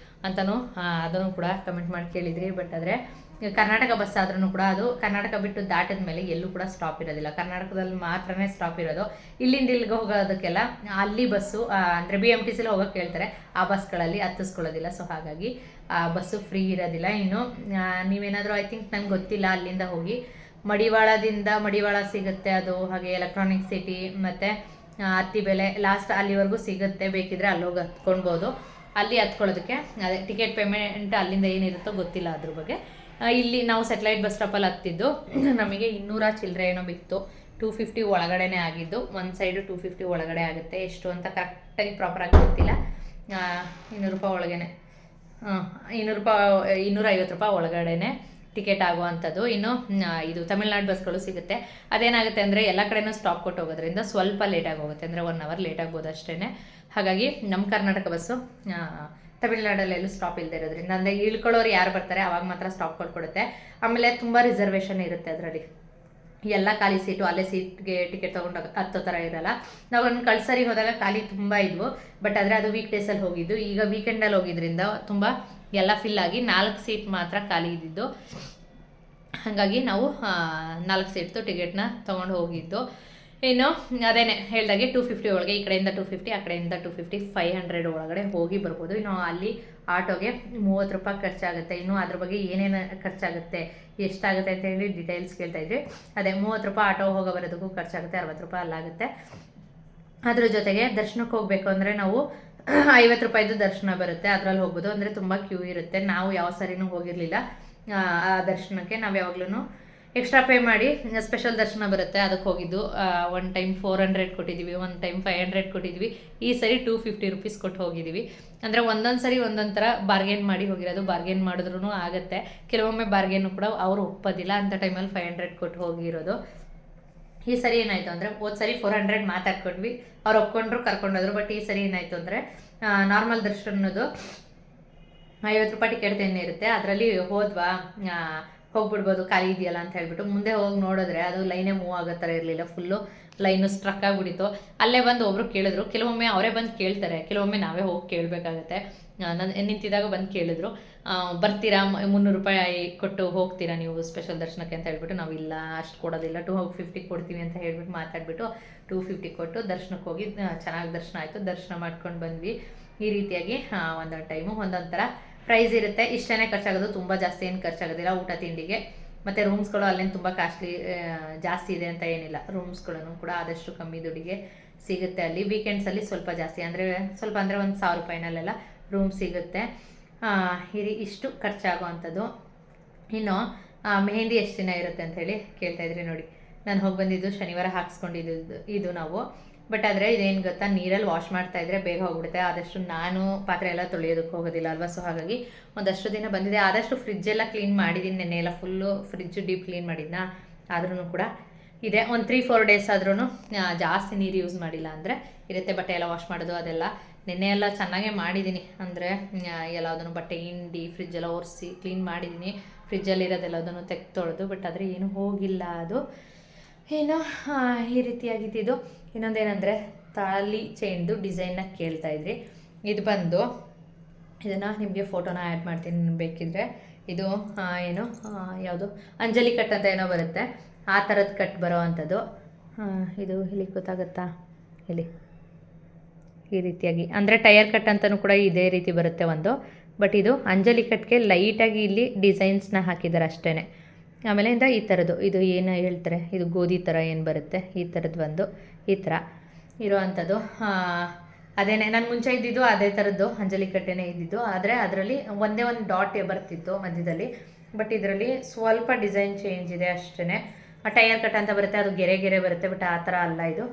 ಅಂತಲೂ ಅದನ್ನು ಕೂಡ ಕಮೆಂಟ್ ಮಾಡಿ ಕೇಳಿದ್ರಿ. ಬಟ್ ಆದರೆ ಕರ್ನಾಟಕ ಬಸ್ ಆದ್ರೂ ಕೂಡ ಅದು ಕರ್ನಾಟಕ ಬಿಟ್ಟು ದಾಟಿದ ಮೇಲೆ ಎಲ್ಲೂ ಕೂಡ ಸ್ಟಾಪ್ ಇರೋದಿಲ್ಲ, ಕರ್ನಾಟಕದಲ್ಲಿ ಮಾತ್ರನೇ ಸ್ಟಾಪ್ ಇರೋದು. ಇಲ್ಲಿಂದ ಇಲ್ಲಿಗೆ ಹೋಗೋದಕ್ಕೆಲ್ಲ ಅಲ್ಲಿ ಬಸ್ಸು ಅಂದರೆ BMTCಲಿ ಹೋಗೋಕ್ಕೆ ಹೇಳ್ತಾರೆ, ಆ ಬಸ್ಗಳಲ್ಲಿ ಹತ್ತಿಸ್ಕೊಳ್ಳೋದಿಲ್ಲ. ಸೊ ಹಾಗಾಗಿ ಆ ಬಸ್ಸು ಫ್ರೀ ಇರೋದಿಲ್ಲ. ಇನ್ನು ನೀವೇನಾದರೂ ಐ ಥಿಂಕ್ ನಂಗೆ ಗೊತ್ತಿಲ್ಲ, ಅಲ್ಲಿಂದ ಹೋಗಿ ಮಡಿವಾಳ ಸಿಗುತ್ತೆ ಅದು, ಹಾಗೆ ಎಲೆಕ್ಟ್ರಾನಿಕ್ ಸಿಟಿ ಮತ್ತು ಅತ್ತಿಬೆಲೆ ಲಾಸ್ಟ್ ಅಲ್ಲಿವರೆಗೂ ಸಿಗುತ್ತೆ. ಬೇಕಿದ್ರೆ ಅಲ್ಲೋಗಿ ಹತ್ಕೊಳ್ಬೋದು. ಅಲ್ಲಿ ಹತ್ಕೊಳ್ಳೋದಕ್ಕೆ ಅದೇ ಟಿಕೆಟ್ ಪೇಮೆಂಟ್ ಅಲ್ಲಿಂದ ಏನಿರುತ್ತೋ ಗೊತ್ತಿಲ್ಲ ಅದ್ರ ಬಗ್ಗೆ. ಇಲ್ಲಿ ನಾವು ಸ್ಯಾಟಲೈಟ್ ಬಸ್ ಸ್ಟಾಪಲ್ಲಿ ಹತ್ತಿದ್ದು, ನಮಗೆ 200 ಚಿಲ್ಲರೆ ಏನೋ ಬಿತ್ತು. 250 ಒಳಗಡೆನೇ ಆಗಿದ್ದು, ಒಂದು ಸೈಡು 250 ಒಳಗಡೆ ಆಗುತ್ತೆ. ಎಷ್ಟು ಅಂತ ಕರೆಕ್ಟಾಗಿ ಪ್ರಾಪರಾಗಿ ಗೊತ್ತಿಲ್ಲ. 200 ರೂಪಾಯಿ ಒಳಗಡೆ, 250 ರೂಪಾಯಿ ಒಳಗಡೆ ಟಿಕೆಟ್ ಆಗುವಂಥದ್ದು. ಇನ್ನು ಇದು ತಮಿಳ್ನಾಡು ಬಸ್ಗಳು ಸಿಗುತ್ತೆ. ಅದೇನಾಗುತ್ತೆ ಅಂದರೆ ಎಲ್ಲ ಕಡೆನೂ ಸ್ಟಾಪ್ ಕೊಟ್ಟು ಹೋಗೋದ್ರಿಂದ ಸ್ವಲ್ಪ ಲೇಟಾಗಿ ಹೋಗುತ್ತೆ, ಅಂದರೆ 1 ಅವರ್ ಲೇಟ್ ಆಗ್ಬೋದು ಅಷ್ಟೇ. ಹಾಗಾಗಿ ನಮ್ಮ ಕರ್ನಾಟಕ ಬಸ್ಸು ತಮಿಳ್ನಾಡಲ್ಲೆಲ್ಲೂ ಸ್ಟಾಪ್ ಇಲ್ಲದೆ ಇರೋದ್ರಿಂದ, ಅಂದರೆ ಇಳ್ಕೊಳ್ಳೋರು ಯಾರು ಬರ್ತಾರೆ ಅವಾಗ ಮಾತ್ರ ಸ್ಟಾಪ್ ಕೊಟ್ಕೊಡುತ್ತೆ. ಆಮೇಲೆ ತುಂಬ ರಿಸರ್ವೇಷನ್ ಇರುತ್ತೆ ಅದರಲ್ಲಿ. ಎಲ್ಲ ಖಾಲಿ ಸೀಟು, ಅಲ್ಲೇ ಸೀಟ್ಗೆ ಟಿಕೆಟ್ ತೊಗೊಂಡು ಹತ್ತೋ ಥರ ಇರಲ್ಲ. ನಾವು ಒಂದು ಕಳ್ಸರಿ ಹೋದಾಗ ಖಾಲಿ ತುಂಬ ಇದ್ವು, ಬಟ್ ಆದರೆ ಅದು ವೀಕ್ ಡೇಸಲ್ಲಿ ಹೋಗಿದ್ದು. ಈಗ ವೀಕೆಂಡಲ್ಲಿ ಹೋಗಿದ್ರಿಂದ ತುಂಬ ಎಲ್ಲ ಫಿಲ್ ಆಗಿ 4 ಸೀಟ್ ಮಾತ್ರ ಖಾಲಿ ಇದ್ದಿದ್ದು. ಹಾಗಾಗಿ ನಾವು 4 ಸೀಟ್ದು ಟಿಕೆಟ್ನ ತೊಗೊಂಡು ಹೋಗಿದ್ದು. ಇನ್ನು ಅದೇನೆ ಹೇಳ್ದಾಗೆ 250 ಒಳಗೆ, ಈ ಕಡೆಯಿಂದ 250, ಆ ಕಡೆಯಿಂದ 250, 500 ಒಳಗಡೆ ಹೋಗಿ ಬರ್ಬೋದು. ಇನ್ನು ಅಲ್ಲಿ ಆಟೋಗೆ 30 ರೂಪಾಯಿ ಖರ್ಚಾಗುತ್ತೆ. ಇನ್ನು ಅದ್ರ ಬಗ್ಗೆ ಏನೇನು ಖರ್ಚಾಗುತ್ತೆ, ಎಷ್ಟಾಗುತ್ತೆ ಅಂತ ಹೇಳಿ ಡೀಟೇಲ್ಸ್ ಕೇಳ್ತಾಯಿದ್ರಿ. ಅದೇ 30 ರೂಪಾಯಿ ಆಟೋ ಹೋಗೋ ಬರೋದಕ್ಕೂ ಖರ್ಚಾಗುತ್ತೆ, 60 ರೂಪಾಯಿ ಅಲ್ಲಾಗುತ್ತೆ. ಅದ್ರ ಜೊತೆಗೆ ದರ್ಶನಕ್ಕೆ ಹೋಗಬೇಕು ಅಂದರೆ ನಾವು 50 ರೂಪಾಯಿದು ದರ್ಶನ ಬರುತ್ತೆ, ಅದರಲ್ಲಿ ಹೋಗ್ಬೋದು. ಅಂದರೆ ತುಂಬ ಕ್ಯೂ ಇರುತ್ತೆ. ನಾವು ಯಾವ ಸರಿನೂ ಹೋಗಿರಲಿಲ್ಲ ಆ ದರ್ಶನಕ್ಕೆ. ನಾವು ಯಾವಾಗ್ಲೂ ಎಕ್ಸ್ಟ್ರಾ ಪೇ ಮಾಡಿ ಸ್ಪೆಷಲ್ ದರ್ಶನ ಬರುತ್ತೆ, ಅದಕ್ಕೆ ಹೋಗಿದ್ದು. ಒನ್ ಟೈಮ್ 400 ಕೊಟ್ಟಿದ್ದೀವಿ, ಒನ್ ಟೈಮ್ 500 ಕೊಟ್ಟಿದ್ವಿ. ಈ ಸರಿ 250 ರೂಪೀಸ್ ಕೊಟ್ಟು ಹೋಗಿದ್ದೀವಿ. ಅಂದರೆ ಒಂದೊಂದು ಸರಿ ಒಂದೊಂದು ಥರ ಬಾರ್ಗೇನ್ ಮಾಡಿ ಹೋಗಿರೋದು. ಬಾರ್ಗೇನ್ ಮಾಡಿದ್ರೂ ಆಗುತ್ತೆ, ಕೆಲವೊಮ್ಮೆ ಬಾರ್ಗೇನು ಕೂಡ ಅವರು ಒಪ್ಪೋದಿಲ್ಲ. ಅಂಥ ಟೈಮಲ್ಲಿ 500 ಕೊಟ್ಟು ಹೋಗಿರೋದು. ಈ ಸರಿ ಏನಾಯಿತು ಅಂದರೆ, ಹೋದ ಸರಿ 400 ಮಾತಾಡ್ಕೊಂಡ್ವಿ, ಅವ್ರು ಒಪ್ಕೊಂಡ್ರು ಕರ್ಕೊಂಡೋದ್ರು. ಬಟ್ ಈ ಸರಿ ಏನಾಯಿತು ಅಂದರೆ, ನಾರ್ಮಲ್ ದರ್ಶನದ್ದು 50 ರೂಪಾಯಿ ಟಿಕೆಟ್ ಏನೇ ಇರುತ್ತೆ, ಅದರಲ್ಲಿ ಹೋದ್ವಾ ಹೋಗ್ಬಿಡ್ಬೋದು, ಖಾಲಿ ಇದೆಯಲ್ಲ ಅಂತ ಹೇಳ್ಬಿಟ್ಟು ಮುಂದೆ ಹೋಗಿ ನೋಡಿದ್ರೆ ಅದು ಲೈನೇ ಮೂವ್ ಆಗೋ ಥರ ಇರಲಿಲ್ಲ. ಫುಲ್ಲು ಲೈನು ಸ್ಟ್ರಕ್ ಆಗಿಬಿಟ್ಟಿತ್ತು. ಅಲ್ಲೇ ಬಂದು ಒಬ್ಬರು ಕೇಳಿದ್ರು, ಕೆಲವೊಮ್ಮೆ ಅವರೇ ಬಂದು ಕೇಳ್ತಾರೆ, ಕೆಲವೊಮ್ಮೆ ನಾವೇ ಹೋಗಿ ಕೇಳಬೇಕಾಗತ್ತೆ. ನಾನು ನಿಂತಿದ್ದಾಗ ಬಂದು ಕೇಳಿದ್ರು, ಬರ್ತೀರಾ, 300 ರೂಪಾಯಿ ಕೊಟ್ಟು ಹೋಗ್ತೀರಾ ನೀವು ಸ್ಪೆಷಲ್ ದರ್ಶನಕ್ಕೆ ಅಂತ ಹೇಳ್ಬಿಟ್ಟು. ನಾವು ಇಲ್ಲ, ಅಷ್ಟು ಕೊಡೋದಿಲ್ಲ, 250 ಕೊಡ್ತೀವಿ ಅಂತ ಹೇಳ್ಬಿಟ್ಟು ಮಾತಾಡ್ಬಿಟ್ಟು 250 ಕೊಟ್ಟು ದರ್ಶನಕ್ಕೆ ಹೋಗಿ ಚೆನ್ನಾಗಿ ದರ್ಶನ ಆಯಿತು. ದರ್ಶನ ಮಾಡ್ಕೊಂಡು ಬಂದ್ವಿ. ಈ ರೀತಿಯಾಗಿ ಒಂದೊಂದು ಟೈಮು ಒಂದೊಂದು ಥರ ಪ್ರೈಸ್ ಇರುತ್ತೆ. ಇಷ್ಟೇ ಖರ್ಚಾಗೋದು, ತುಂಬ ಜಾಸ್ತಿ ಏನು ಖರ್ಚಾಗೋದಿಲ್ಲ ಊಟ ತಿಂಡಿಗೆ. ಮತ್ತು ರೂಮ್ಸ್ಗಳು ಅಲ್ಲೇನು ತುಂಬ ಕಾಸ್ಟ್ಲಿ ಜಾಸ್ತಿ ಇದೆ ಅಂತ ಏನಿಲ್ಲ. ರೂಮ್ಸ್ಗಳನ್ನು ಕೂಡ ಆದಷ್ಟು ಕಮ್ಮಿ ದುಡ್ಡಿಗೆ ಸಿಗುತ್ತೆ ಅಲ್ಲಿ. ವೀಕೆಂಡ್ಸಲ್ಲಿ ಸ್ವಲ್ಪ ಜಾಸ್ತಿ, ಅಂದರೆ ಸ್ವಲ್ಪ ಅಂದರೆ ಒಂದು 1000 ರೂಪಾಯಿನಲ್ಲೆಲ್ಲ ರೂಮ್ ಸಿಗುತ್ತೆ. ಇಷ್ಟು ಖರ್ಚಾಗುವಂಥದ್ದು. ಇನ್ನು ಮೆಹಂದಿ ಎಷ್ಟು ದಿನ ಇರುತ್ತೆ ಅಂತ ಹೇಳಿ ಕೇಳ್ತಾಯಿದ್ರಿ. ನೋಡಿ, ನಾನು ಹೋಗಿ ಬಂದಿದ್ದು ಶನಿವಾರ ಹಾಕ್ಸ್ಕೊಂಡಿದ್ದು ಇದು ನಾವು. ಬಟ್ ಆದರೆ ಇದೇನು ಗೊತ್ತಾ, ನೀರಲ್ಲಿ ವಾಶ್ ಮಾಡ್ತಾಯಿದ್ರೆ ಬೇಗ ಹೋಗ್ಬಿಡುತ್ತೆ. ಆದಷ್ಟು ನಾನು ಪಾತ್ರೆ ಎಲ್ಲ ತೊಳೆಯೋದಕ್ಕೆ ಹೋಗೋದಿಲ್ಲ ಅಲ್ವಾ, ಸೊ ಹಾಗಾಗಿ ಒಂದಷ್ಟು ದಿನ ಬಂದಿದೆ. ಆದಷ್ಟು ಫ್ರಿಜ್ಜೆಲ್ಲ ಕ್ಲೀನ್ ಮಾಡಿದ್ದೀನಿ, ನೆನ್ನೆ ಎಲ್ಲ ಫುಲ್ಲು ಫ್ರಿಜ್ ಡೀಪ್ ಕ್ಲೀನ್ ಮಾಡಿದ್ನ. ಆದ್ರೂ ಕೂಡ ಇದೆ, ಒಂದು 3-4 ಡೇಸ್ ಆದ್ರೂ ಜಾಸ್ತಿ ನೀರು ಯೂಸ್ ಮಾಡಿಲ್ಲ ಅಂದರೆ ಇರುತ್ತೆ. ಬಟ್ಟೆ ಎಲ್ಲ ವಾಶ್ ಮಾಡೋದು ಅದೆಲ್ಲ ನೆನ್ನೆ ಎಲ್ಲ ಚೆನ್ನಾಗೇ ಮಾಡಿದ್ದೀನಿ. ಅಂದರೆ ಎಲ್ಲದನ್ನು ಬಟ್ಟೆ ಹಿಂಡಿ ಫ್ರಿಜ್ಜೆಲ್ಲ ಒರೆಸಿ ಕ್ಲೀನ್ ಮಾಡಿದ್ದೀನಿ. ಫ್ರಿಜ್ಜಲ್ಲಿರೋದೆಲ್ಲದನ್ನು ತೊಳೆದು. ಬಟ್ ಆದರೆ ಏನೂ ಹೋಗಿಲ್ಲ ಅದು. ಏನು ಈ ರೀತಿಯಾಗಿದ್ದು. ಇನ್ನೊಂದೇನೆಂದರೆ, ತಾಳಿ ಚೈನ್ದು ಡಿಸೈನ್ನ ಕೇಳ್ತಾಯಿದ್ರಿ. ಇದು ಬಂದು, ಇದನ್ನು ನಿಮಗೆ ಫೋಟೋನ ಆ್ಯಡ್ ಮಾಡ್ತೀನಿ ಬೇಕಿದ್ರೆ. ಇದು ಏನು ಯಾವುದು ಅಂಜಲಿ ಕಟ್ ಅಂತ ಏನೋ ಬರುತ್ತೆ, ಆ ಥರದ್ದು ಕಟ್ ಬರೋ ಅಂಥದ್ದು. ಇದು ಇಲ್ಲಿ ಗೊತ್ತಾಗುತ್ತಾ, ಇಲ್ಲಿ ಈ ರೀತಿಯಾಗಿ, ಅಂದರೆ ಟೈರ್ ಕಟ್ ಅಂತಲೂ ಕೂಡ ಇದೇ ರೀತಿ ಬರುತ್ತೆ ಒಂದು. ಬಟ್ ಇದು ಅಂಜಲಿ ಕಟ್ಗೆ ಲೈಟಾಗಿ ಇಲ್ಲಿ ಡಿಸೈನ್ಸ್ನ ಹಾಕಿದ್ದಾರೆ ಅಷ್ಟೇ. ಆಮೇಲೆ ಈ ಥರದ್ದು, ಇದು ಏನು ಹೇಳ್ತಾರೆ, ಇದು ಗೋಧಿ ಥರ ಏನು ಬರುತ್ತೆ, ಈ ಥರದ್ದು ಒಂದು ಈ ಥರ ಇರೋವಂಥದ್ದು. ಅದೇನೇ ನಾನು ಮುಂಚೆ ಇದ್ದಿದ್ದು ಅದೇ ಥರದ್ದು ಅಂಜಲಿ ಕಟ್ಟೆನೇ ಇದ್ದಿದ್ದು. ಆದರೆ ಅದರಲ್ಲಿ ಒಂದೇ ಒಂದು ಡಾಟ್ ಬರ್ತಿತ್ತು ಮಧ್ಯದಲ್ಲಿ. ಬಟ್ ಇದರಲ್ಲಿ ಸ್ವಲ್ಪ ಡಿಸೈನ್ ಚೇಂಜ್ ಇದೆ ಅಷ್ಟೇ. ಟೈರ್ ಕಟ್ ಅಂತ ಬರುತ್ತೆ, ಅದು ಗೆರೆ ಬರುತ್ತೆ. ಬಟ್ ಆ ಥರ ಅಲ್ಲ, ಇದು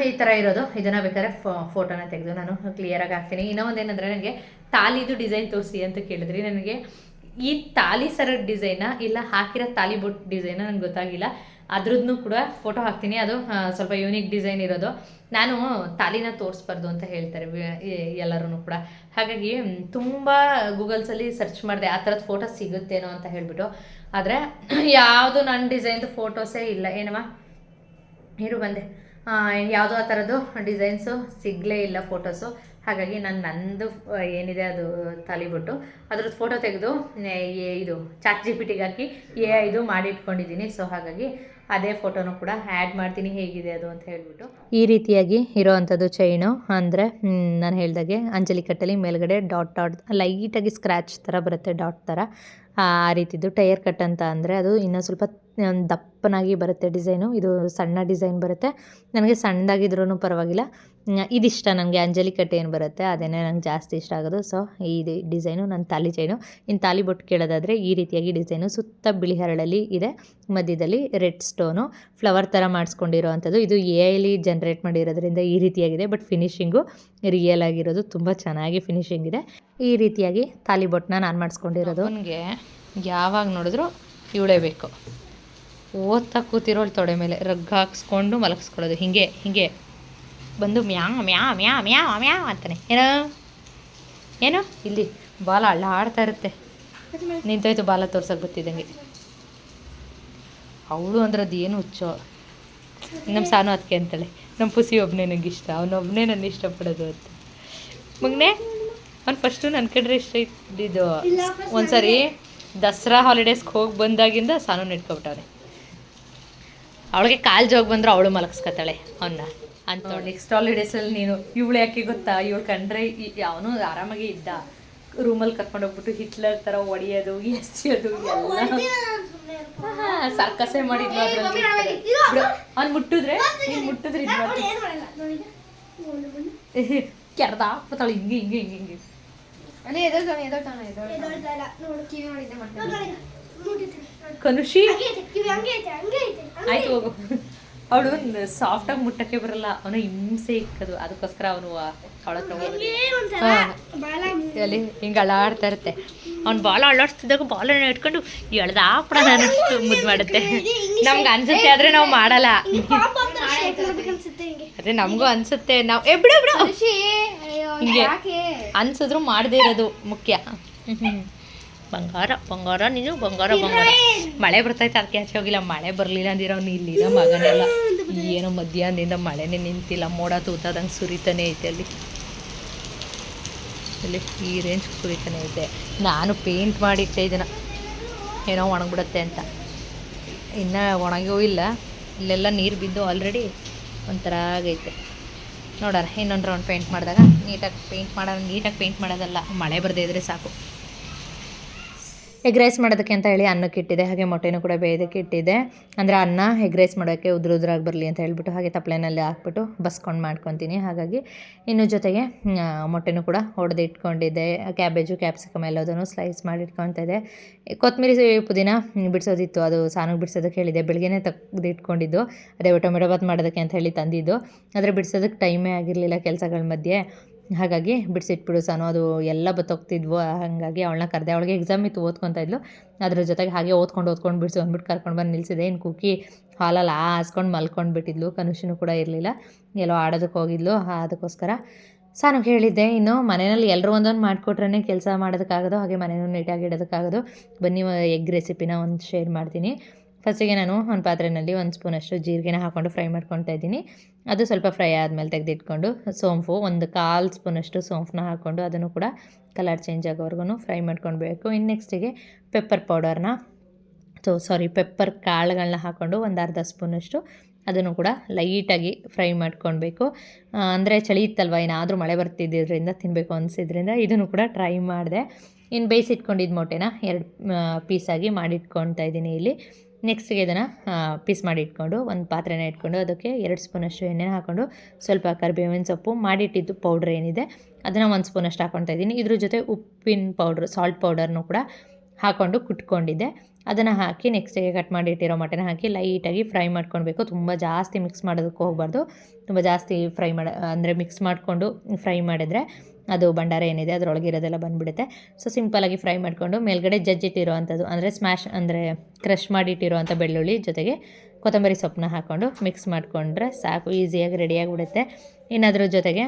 ಈ ಥರ ಇರೋದು. ಇದನ್ನು ಬೇಕಾದ್ರೆ ಫೋಟೋನ ತೆಗೆದು ನಾನು ಕ್ಲಿಯರಾಗಿ ಹಾಕ್ತೀನಿ. ಇನ್ನೂ ಒಂದೇನೆಂದರೆ, ನನಗೆ ತಾಲಿದು ಡಿಸೈನ್ ತೋರಿಸಿ ಅಂತ ಕೇಳಿದ್ರಿ. ನನಗೆ ಈ ತಾಲಿ ಸರದ ಡಿಸೈನ ಇಲ್ಲ ಹಾಕಿರೋ ತಾಲಿ ಬೊಟ್ಟು ಡಿಸೈನ ನನಗೆ ಗೊತ್ತಾಗಿಲ್ಲ. ಅದ್ರದ್ದು ಕೂಡ ಫೋಟೋ ಹಾಕ್ತೀನಿ. ಅದು ಸ್ವಲ್ಪ ಯೂನಿಕ್ ಡಿಸೈನ್ ಇರೋದು. ನಾನು ತಾಲಿನ ತೋರಿಸ್ಬಾರ್ದು ಅಂತ ಹೇಳ್ತಾರೆ ಎಲ್ಲರೂ ಕೂಡ. ಹಾಗಾಗಿ ತುಂಬ ಗೂಗಲ್ಸಲ್ಲಿ ಸರ್ಚ್ ಮಾಡಿದೆ, ಆ ಥರದ್ದು ಫೋಟೋ ಸಿಗುತ್ತೇನೋ ಅಂತ ಹೇಳಿಬಿಟ್ಟು. ಆದರೆ ಯಾವುದು ನನ್ನ ಡಿಸೈನ್ದು ಫೋಟೋಸೇ ಇಲ್ಲ. ಏನಮ್ಮ ಇರು ಬಂದೆ, ಯಾವುದೋ ಆ ಥರದ್ದು ಡಿಸೈನ್ಸು ಸಿಗಲೇ ಇಲ್ಲ ಫೋಟೋಸು. ಹಾಗಾಗಿ ನಾನು ನಂದು ಏನಿದೆ ಅದು ತಾಲಿಬೊಟ್ಟು ಅದ್ರದ್ದು ಫೋಟೋ ತೆಗೆದು ಇದು ChatGPTಗೆ ಹಾಕಿ ಇದು ಮಾಡಿ ಇಟ್ಕೊಂಡಿದ್ದೀನಿ. ಸೊ ಹಾಗಾಗಿ ಅದೇ ಫೋಟೋನು ಕೂಡ ಆ್ಯಡ್ ಮಾಡ್ತೀನಿ ಹೇಗಿದೆ ಅದು ಅಂತ ಹೇಳ್ಬಿಟ್ಟು. ಈ ರೀತಿಯಾಗಿ ಇರೋವಂಥದ್ದು ಚೈನು. ಅಂದರೆ ನಾನು ಹೇಳ್ದಾಗೆ ಅಂಜಲಿ ಕಟ್ಟಲ್ಲಿ ಮೇಲ್ಗಡೆ ಡಾಟ್ ಲೈಟಾಗಿ ಸ್ಕ್ರ್ಯಾಚ್ ಥರ ಬರುತ್ತೆ, ಡಾಟ್ ಥರ ಆ ರೀತಿದ್ದು. ಟೈರ್ ಕಟ್ ಅಂತ ಅಂದರೆ ಅದು ಇನ್ನೂ ಸ್ವಲ್ಪ ದಪ್ಪನಾಗಿ ಬರುತ್ತೆ ಡಿಸೈನು. ಇದು ಸಣ್ಣ ಡಿಸೈನ್ ಬರುತ್ತೆ. ನನಗೆ ಸಣ್ಣದಾಗಿದ್ರೂ ಪರವಾಗಿಲ್ಲ, ಇದಿಷ್ಟ ನನಗೆ. ಅಂಜಲಿ ಕಟ್ಟೆ ಏನು ಬರುತ್ತೆ ಅದೇ ನಂಗೆ ಜಾಸ್ತಿ ಇಷ್ಟ ಆಗೋದು. ಸೊ ಈ ಡಿಸೈನು ನನ್ನ ತಾಲಿ ಚೈನು. ಇನ್ನು ತಾಲಿ ಬೊಟ್ಟು ಕೇಳೋದಾದರೆ ಈ ರೀತಿಯಾಗಿ ಡಿಸೈನು ಸುತ್ತ ಬಿಳಿ ಹರಳಲ್ಲಿ ಇದೆ, ಮಧ್ಯದಲ್ಲಿ ರೆಡ್ ಸ್ಟೋನು ಫ್ಲವರ್ ಥರ ಮಾಡಿಸ್ಕೊಂಡಿರೋ ಅಂಥದ್ದು. ಇದು AI ಜನ್ರೇಟ್ ಮಾಡಿರೋದ್ರಿಂದ ಈ ರೀತಿಯಾಗಿದೆ. ಬಟ್ ಫಿನಿಶಿಂಗು ರಿಯಲ್ ಆಗಿರೋದು, ತುಂಬ ಚೆನ್ನಾಗಿ ಫಿನಿಶಿಂಗ್ ಇದೆ. ಈ ರೀತಿಯಾಗಿ ತಾಲಿ ಬೊಟ್ಟನ್ನ ನಾನು ಮಾಡಿಸ್ಕೊಂಡಿರೋದು. ನನಗೆ ಯಾವಾಗ ನೋಡಿದ್ರು ಇವಳೇ ಬೇಕು. ಓದ್ತಾ ಕೂತಿರೋಳು ತೊಡೆ ಮೇಲೆ ರಗ್ ಹಾಕ್ಸ್ಕೊಂಡು ಮಲಗಿಸ್ಕೊಳ್ಳೋದು. ಹೀಗೆ ಬಂದು ಮ್ಯಾವ್ ಮ್ಯಾವ್ ಮ್ಯಾವ್ ಮ್ಯಾವ್ ಮ್ಯಾವ್ ಅಂತಾನೆ. ಏನೋ ಇಲ್ಲಿ ಬಾಲ ಆಡ್ತಾ ಇರುತ್ತೆ. ನಿಂತೋಯ್ತು ಬಾಲ ತೋರ್ಸಕ್ಕೆ ಬರ್ತಿದ್ದಂಗೆ. ಅವಳು ಅಂದ್ರೆ ಅದು ಏನು ಹುಚ್ಚೋ. ನಮ್ಮ ಸಾನು ಅದಕ್ಕೆ ಅಂತಾಳೆ, ನಮ್ಮ ಪುಸಿ ಒಬ್ಬನೇ ನನಗೆ ಇಷ್ಟ, ಅವನೊಬ್ಬನೇ ನನ್ನ ಇಷ್ಟಪಡೋದು ಅಂತ. ಮಗನೇ ಅವ್ನು ಫಸ್ಟು ನನ್ನ ಕಡೆ ಇಷ್ಟ ಇದ್ದಿದ್ದು. ಒಂದ್ಸರಿ ದಸರಾ ಹಾಲಿಡೇಸ್ಗೆ ಹೋಗಿ ಬಂದಾಗಿಂದ ಸಾನು ನೆಟ್ಕೊಬಿಟ್ಟವ್ರೆ. ಅವಳಿಗೆ ಕಾಲು ಜೋಗಿ ಬಂದ್ರೆ ಅವಳು ಮಲಗಿಸ್ಕೊತಾಳೆ ಅವನ್ನ ಅಂತ. ನೆಕ್ಸ್ಟ್ ಹಾಲಿಡೇಸಲ್ಲಿ ನೀನು ಇವಳು ಯಾಕೆ ಗೊತ್ತಾ, ಇವಳು ಕಂಡ್ರೆ ಅವನು ಆರಾಮಾಗಿ ಇದ್ದ, ರೂಮಲ್ಲಿ ಕರ್ಕೊಂಡೋಗ್ಬಿಟ್ಟು ಹಿಟ್ಲರ್ ಥರ ಹೊಡಿಯೋದು ಎಸ್ಯೋದು ಎಲ್ಲ ಸರ್ಕಸೇ ಮಾಡಿದ್ಲು ಅದರಲ್ಲಿ. ಅವ್ನು ಮುಟ್ಟಿದ್ರೆ ನೀನು ಮುಟ್ಟಿದ್ರೆ ಇದು ಕೆರ್ದ ಹಾಕ್ಬಿಡ್ತಾಳೆ ಹಿಂಗೆ ಹಿಂಗೆ ಹಿಂಗೆ ಹಿಂಗೆ. ಕನುಷಿ ಆಯ್ತು ಹೋಗು. ಅವಳು ಸಾಫ್ಟಾಗಿ ಮುಟ್ಟಕ್ಕೆ ಬರಲ್ಲ, ಅವನು ಹಿಂಸೆ ಇಕ್ಕದು, ಅದಕ್ಕೋಸ್ಕರ ಅವನು ಅವಳ ಹತ್ರ ಅಲ್ಲಿ ಹಿಂಗೆ ಅಳ್ಳಾಡ್ತಾ ಇರುತ್ತೆ. ಅವ್ನು ಬಾಲ ಅಳ್ಳಾಡ್ತಿದ್ದಾಗ ಬಾಲನ್ನ ಇಟ್ಕೊಂಡು ಎಳ್ದ ಹಾಕ್ಬಿಡ ನಾನಷ್ಟು ಮುದ್ದು ಮಾಡುತ್ತೆ. ನಮ್ಗೆ ಅನ್ಸುತ್ತೆ ಆದರೆ ನಾವು ಮಾಡಲ್ಲ. ಅದೇ ನಮಗೂ ಅನ್ಸುತ್ತೆ, ನಾವು ಬಿಡು ಬಿಡು ಹಿಂಗೆ ಅನ್ಸಿದ್ರು ಮಾಡದೇ ಇರೋದು ಮುಖ್ಯ. ಬಂಗಾರ ಬಂಗಾರ ನೀನು ಬಂಗಾರ ಬಂಗಾರ. ಮಳೆ ಬರ್ತೈತೆ ಅದಕ್ಕೆ ಆಚೆ ಹೋಗಿಲ್ಲ. ಮಳೆ ಬರಲಿಲ್ಲ ಅಂದಿರೋನು ಇಲ್ಲಿರೋ ಮಗನೆಲ್ಲ ಏನೋ ಮಧ್ಯಾಹ್ನದಿಂದ ಮಳೆನೇ ನಿಂತಿಲ್ಲ, ಮೋಡ ತೂತದಂಗೆ ಸುರಿತಾನೆ ಐತೆ ಅಲ್ಲಿ ಇಲ್ಲಿ ಈ ರೇಂಜ್ ಸುರಿತಾನೆ ಐತೆ. ನಾನು ಪೇಂಟ್ ಮಾಡಿಟ್ಟೆ ಇದನ್ನು, ಏನೋ ಒಣಗಿಬಿಡುತ್ತೆ ಅಂತ. ಇನ್ನೂ ಒಣಗಿಯೂ ಇಲ್ಲ, ಇಲ್ಲೆಲ್ಲ ನೀರು ಬಿದ್ದು ಆಲ್ರೆಡಿ ಒಂಥರ ಆಗೈತೆ. ನೋಡೋಣ ಇನ್ನೊಂದು ರೌಂಡ್ ಪೇಂಟ್ ಮಾಡಿದಾಗ ನೀಟಾಗಿ ಪೇಂಟ್ ಮಾಡೋದಲ್ಲ, ಮಳೆ ಬರದೇ ಇದ್ದರೆ ಸಾಕು. ಎಗ್ ರೈಸ್ ಮಾಡೋದಕ್ಕೆ ಅಂತ ಹೇಳಿ ಅನ್ನಕ್ಕೆ ಇಟ್ಟಿದೆ, ಹಾಗೆ ಮೊಟ್ಟೆನೂ ಕೂಡ ಬೇಯೋದಕ್ಕೆ ಇಟ್ಟಿದೆ. ಅಂದರೆ ಅನ್ನ ಎಗ್ ರೈಸ್ ಮಾಡೋಕ್ಕೆ ಉದ್ರಾಗಿ ಬರಲಿ ಅಂತ ಹೇಳ್ಬಿಟ್ಟು ಹಾಗೆ ತಪ್ಪಲೆನಲ್ಲಿ ಹಾಕ್ಬಿಟ್ಟು ಬಸ್ಕೊಂಡು ಮಾಡ್ಕೊತೀನಿ. ಹಾಗಾಗಿ ಇನ್ನು ಜೊತೆಗೆ ಮೊಟ್ಟೆನೂ ಕೂಡ ಹೊಡೆದು ಇಟ್ಕೊಂಡಿದ್ದೆ. ಕ್ಯಾಬೇಜು ಕ್ಯಾಪ್ಸಿಕಮ್ ಎಲ್ಲದನ್ನು ಸ್ಲೈಸ್ ಮಾಡಿ ಇಟ್ಕೊತಿದ್ದೆ. ಕೊತ್ತಂಬರಿ ಪುದೀನ ಬಿಡಿಸೋದಿತ್ತು, ಅದು ಸಾನಿಗೆ ಬಿಡಿಸೋದಕ್ಕೆ ಹೇಳಿದೆ. ಬೆಳಗ್ಗೆನೇ ತೆಗೆದು ಇಟ್ಕೊಂಡಿದ್ದು, ಅದೇ ಟೊಮೆಟೊ ಬಾತ್ ಮಾಡೋದಕ್ಕೆ ಅಂತ ಹೇಳಿ ತಂದಿದ್ದು. ಆದರೆ ಬಿಡಿಸೋದಕ್ಕೆ ಟೈಮೇ ಆಗಿರಲಿಲ್ಲ ಕೆಲಸಗಳ ಮಧ್ಯೆ. ಹಾಗಾಗಿ ಬಿಡಿಸಿಟ್ಬಿಡು ಸಾನು, ಅದು ಎಲ್ಲ ಬತ್ತೋಗ್ತಿದ್ವು. ಹಾಗಾಗಿ ಅವಳನ್ನ ಕರೆದೆ. ಅವಳಿಗೆ ಎಕ್ಸಾಮ್ ಇತ್ತು, ಓದ್ಕೊತಾ ಇದ್ಲು. ಅದ್ರ ಜೊತೆಗೆ ಹಾಗೆ ಓದ್ಕೊಂಡು ಬಿಡಿಸು ಅಂದ್ಬಿಟ್ಟು ಕರ್ಕೊಂಡು ಬಂದು ನಿಲ್ಲಿಸಿದೆ. ಇನ್ನು ಕುಕ್ಕಿ ಹಾಲಲ್ಲಿ ಹಾಸ್ಕೊಂಡು ಮಲ್ಕೊಂಡು ಬಿಟ್ಟಿದ್ಲು. ಕನುಷಿನೂ ಕೂಡ ಇರಲಿಲ್ಲ, ಎಲ್ಲೋ ಆಡೋದಕ್ಕೆ ಹೋಗಿದ್ಲು. ಅದಕ್ಕೋಸ್ಕರ ಸಾನು ಹೇಳಿದ್ದೆ, ಇನ್ನು ಮನೆಯಲ್ಲಿ ಎಲ್ಲರೂ ಒಂದೊಂದು ಮಾಡಿಕೊಟ್ರೇ ಕೆಲಸ ಮಾಡೋದಕ್ಕಾಗೋದು, ಹಾಗೆ ಮನೇನೂ ನೀಟಾಗಿ ಇಡೋದಕ್ಕಾಗೋದು. ಬನ್ನಿ ಎಗ್ ರೆಸಿಪಿನ ಒಂದು ಶೇರ್ ಮಾಡ್ತೀನಿ. ಫಸ್ಟಿಗೆ ನಾನು ಒಂದು ಪಾತ್ರೆಯಲ್ಲಿ 1 ಸ್ಪೂನಷ್ಟು ಜೀರಿಗೆನ ಹಾಕ್ಕೊಂಡು ಫ್ರೈ ಮಾಡ್ಕೊತಾ ಇದ್ದೀನಿ. ಅದು ಸ್ವಲ್ಪ ಫ್ರೈ ಆದಮೇಲೆ ತೆಗೆದಿಟ್ಕೊಂಡು ಸೋಂಪು 1/4 ಸ್ಪೂನಷ್ಟು ಸೋಂಪನ್ನ ಹಾಕ್ಕೊಂಡು ಅದನ್ನು ಕೂಡ ಕಲರ್ ಚೇಂಜ್ ಆಗೋವರೆಗೂ ಫ್ರೈ ಮಾಡ್ಕೊಳ್ಬೇಕು. ಇನ್ನು ನೆಕ್ಸ್ಟಿಗೆ ಪೆಪ್ಪರ್ ಪೆಪ್ಪರ್ ಕಾಳುಗಳನ್ನ ಹಾಕ್ಕೊಂಡು 1/2 ಸ್ಪೂನಷ್ಟು ಅದನ್ನು ಕೂಡ ಲೈಟಾಗಿ ಫ್ರೈ ಮಾಡ್ಕೊಳ್ಬೇಕು. ಅಂದರೆ ಚಳಿ ಇತ್ತಲ್ವ, ಏನಾದರೂ ಮಳೆ ಬರ್ತಿದ್ದರಿಂದ ತಿನ್ನಬೇಕು ಅನಿಸಿದ್ರಿಂದ ಇದನ್ನು ಕೂಡ ಟ್ರೈ ಮಾಡಿದೆ. ಇನ್ನು ಬೇಯಿಸಿಟ್ಕೊಂಡಿದ್ದು ಮೊಟ್ಟೆನ 2 ಪೀಸಾಗಿ ಮಾಡಿಟ್ಕೊಳ್ತಾ ಇದ್ದೀನಿ ಇಲ್ಲಿ. ನೆಕ್ಸ್ಟಿಗೆ ಇದನ್ನು ಪೀಸ್ ಮಾಡಿ ಇಟ್ಕೊಂಡು ಒಂದು ಪಾತ್ರೆನ ಇಟ್ಕೊಂಡು ಅದಕ್ಕೆ 2 ಸ್ಪೂನಷ್ಟು ಎಣ್ಣೆನ ಹಾಕ್ಕೊಂಡು ಸ್ವಲ್ಪ ಕರಿಬೇವಿನ ಸೊಪ್ಪು ಮಾಡಿಟ್ಟಿದ್ದು ಪೌಡ್ರ್ ಏನಿದೆ ಅದನ್ನು 1 ಸ್ಪೂನಷ್ಟು ಹಾಕ್ಕೊಳ್ತಾ ಇದ್ದೀನಿ. ಇದ್ರ ಜೊತೆ ಉಪ್ಪಿನ ಪೌಡ್ರ್, ಸಾಲ್ಟ್ ಪೌಡರ್ನೂ ಕೂಡ ಹಾಕ್ಕೊಂಡು ಕುಟ್ಕೊಂಡಿದ್ದೆ. ಅದನ್ನು ಹಾಕಿ ನೆಕ್ಸ್ಟಿಗೆ ಕಟ್ ಮಾಡಿಟ್ಟಿರೋ ಮಟನ್ ಹಾಕಿ ಲೈಟಾಗಿ ಫ್ರೈ ಮಾಡ್ಕೊಳ್ಬೇಕು. ತುಂಬ ಜಾಸ್ತಿ ಮಿಕ್ಸ್ ಮಾಡೋದಕ್ಕೆ ಹೋಗಬಾರ್ದು. ತುಂಬ ಜಾಸ್ತಿ ಅಂದರೆ ಮಿಕ್ಸ್ ಮಾಡಿಕೊಂಡು ಫ್ರೈ ಮಾಡಿದ್ರೆ ಅದು ಭಂಡಾರ ಏನಿದೆ ಅದರೊಳಗೆ ಇರೋದೆಲ್ಲ ಬಂದುಬಿಡುತ್ತೆ. ಸೊ ಸಿಂಪಲಾಗಿ ಫ್ರೈ ಮಾಡಿಕೊಂಡು ಮೇಲ್ಗಡೆ ಜಜ್ಜಿಟ್ಟಿರೋ ಅಂಥದ್ದು ಅಂದರೆ ಕ್ರಷ್ ಮಾಡಿಟ್ಟಿರೋವಂಥ ಬೆಳ್ಳುಳ್ಳಿ ಜೊತೆಗೆ ಕೊತ್ತಂಬರಿ ಸೊಪ್ಪನ್ನ ಹಾಕ್ಕೊಂಡು ಮಿಕ್ಸ್ ಮಾಡಿಕೊಂಡ್ರೆ ಸಾಕು, ಈಸಿಯಾಗಿ ರೆಡಿಯಾಗಿಬಿಡುತ್ತೆ. ಇನ್ನದ್ರ ಜೊತೆಗೆ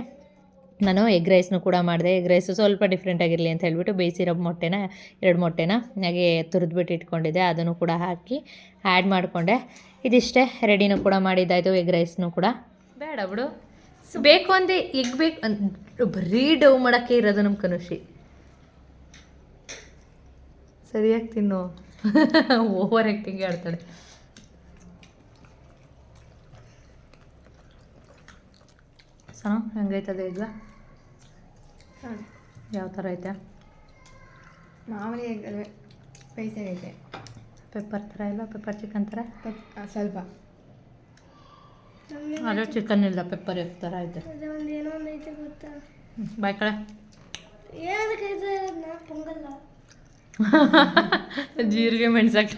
ನಾನು ಎಗ್ ರೈಸ್ನು ಕೂಡ ಮಾಡಿದೆ. ಎಗ್ ರೈಸು ಸ್ವಲ್ಪ ಡಿಫ್ರೆಂಟಾಗಿರಲಿ ಅಂತ ಹೇಳ್ಬಿಟ್ಟು ಬೇಯಿಸಿರೋ ಮೊಟ್ಟೆನ 2 ಮೊಟ್ಟೆನ ಹಾಗೆ ತುರಿದ್ಬಿಟ್ಟು ಇಟ್ಕೊಂಡಿದ್ದೆ, ಅದನ್ನು ಕೂಡ ಹಾಕಿ ಆ್ಯಡ್ ಮಾಡಿಕೊಂಡೆ. ಇದಿಷ್ಟೇ, ರೆಡಿನೂ ಕೂಡ ಮಾಡಿದ್ದಾಯಿತು. ಎಗ್ ರೈಸ್ನು ಕೂಡ ಬೇಡ ಬಿಡು, ಬೇಕು ಅಂದೆ ಎಗ್ ಬೇಕು ಬರೀ ಡವ್ ಮಾಡೋಕ್ಕೆ ಇರೋದು ನಮ್ಮ ಕನುಷಿ. ಸರಿಯಾಗಿ ತಿನ್ನು, ಓವರ್ ಆ್ಯಕ್ಟಿಂಗ್ ಆಡ್ತಾಳೆ. ಸನ ಹೆಂಗೈತದೆ ಈಗ? ಯಾವ ಥರ ಐತೆ? ಮಾಮೂಲಿ ಸ್ಪೈಸಿಯಾಗೈತೆ. ಪೆಪ್ಪರ್ ಥರ ಇಲ್ಲ, ಪೆಪ್ಪರ್ ಚಿಕನ್ ಥರ ಸ್ವಲ್ಪ. ಅದೇ ಚಿಕನ್ ಇಲ್ಲ, ಪೆಪ್ಪರ್ ಥರ ಐತೆ. ಬಾಯ್ ಕಡೆ ಜೀರಿಗೆ ಮೆಣಸಾಕ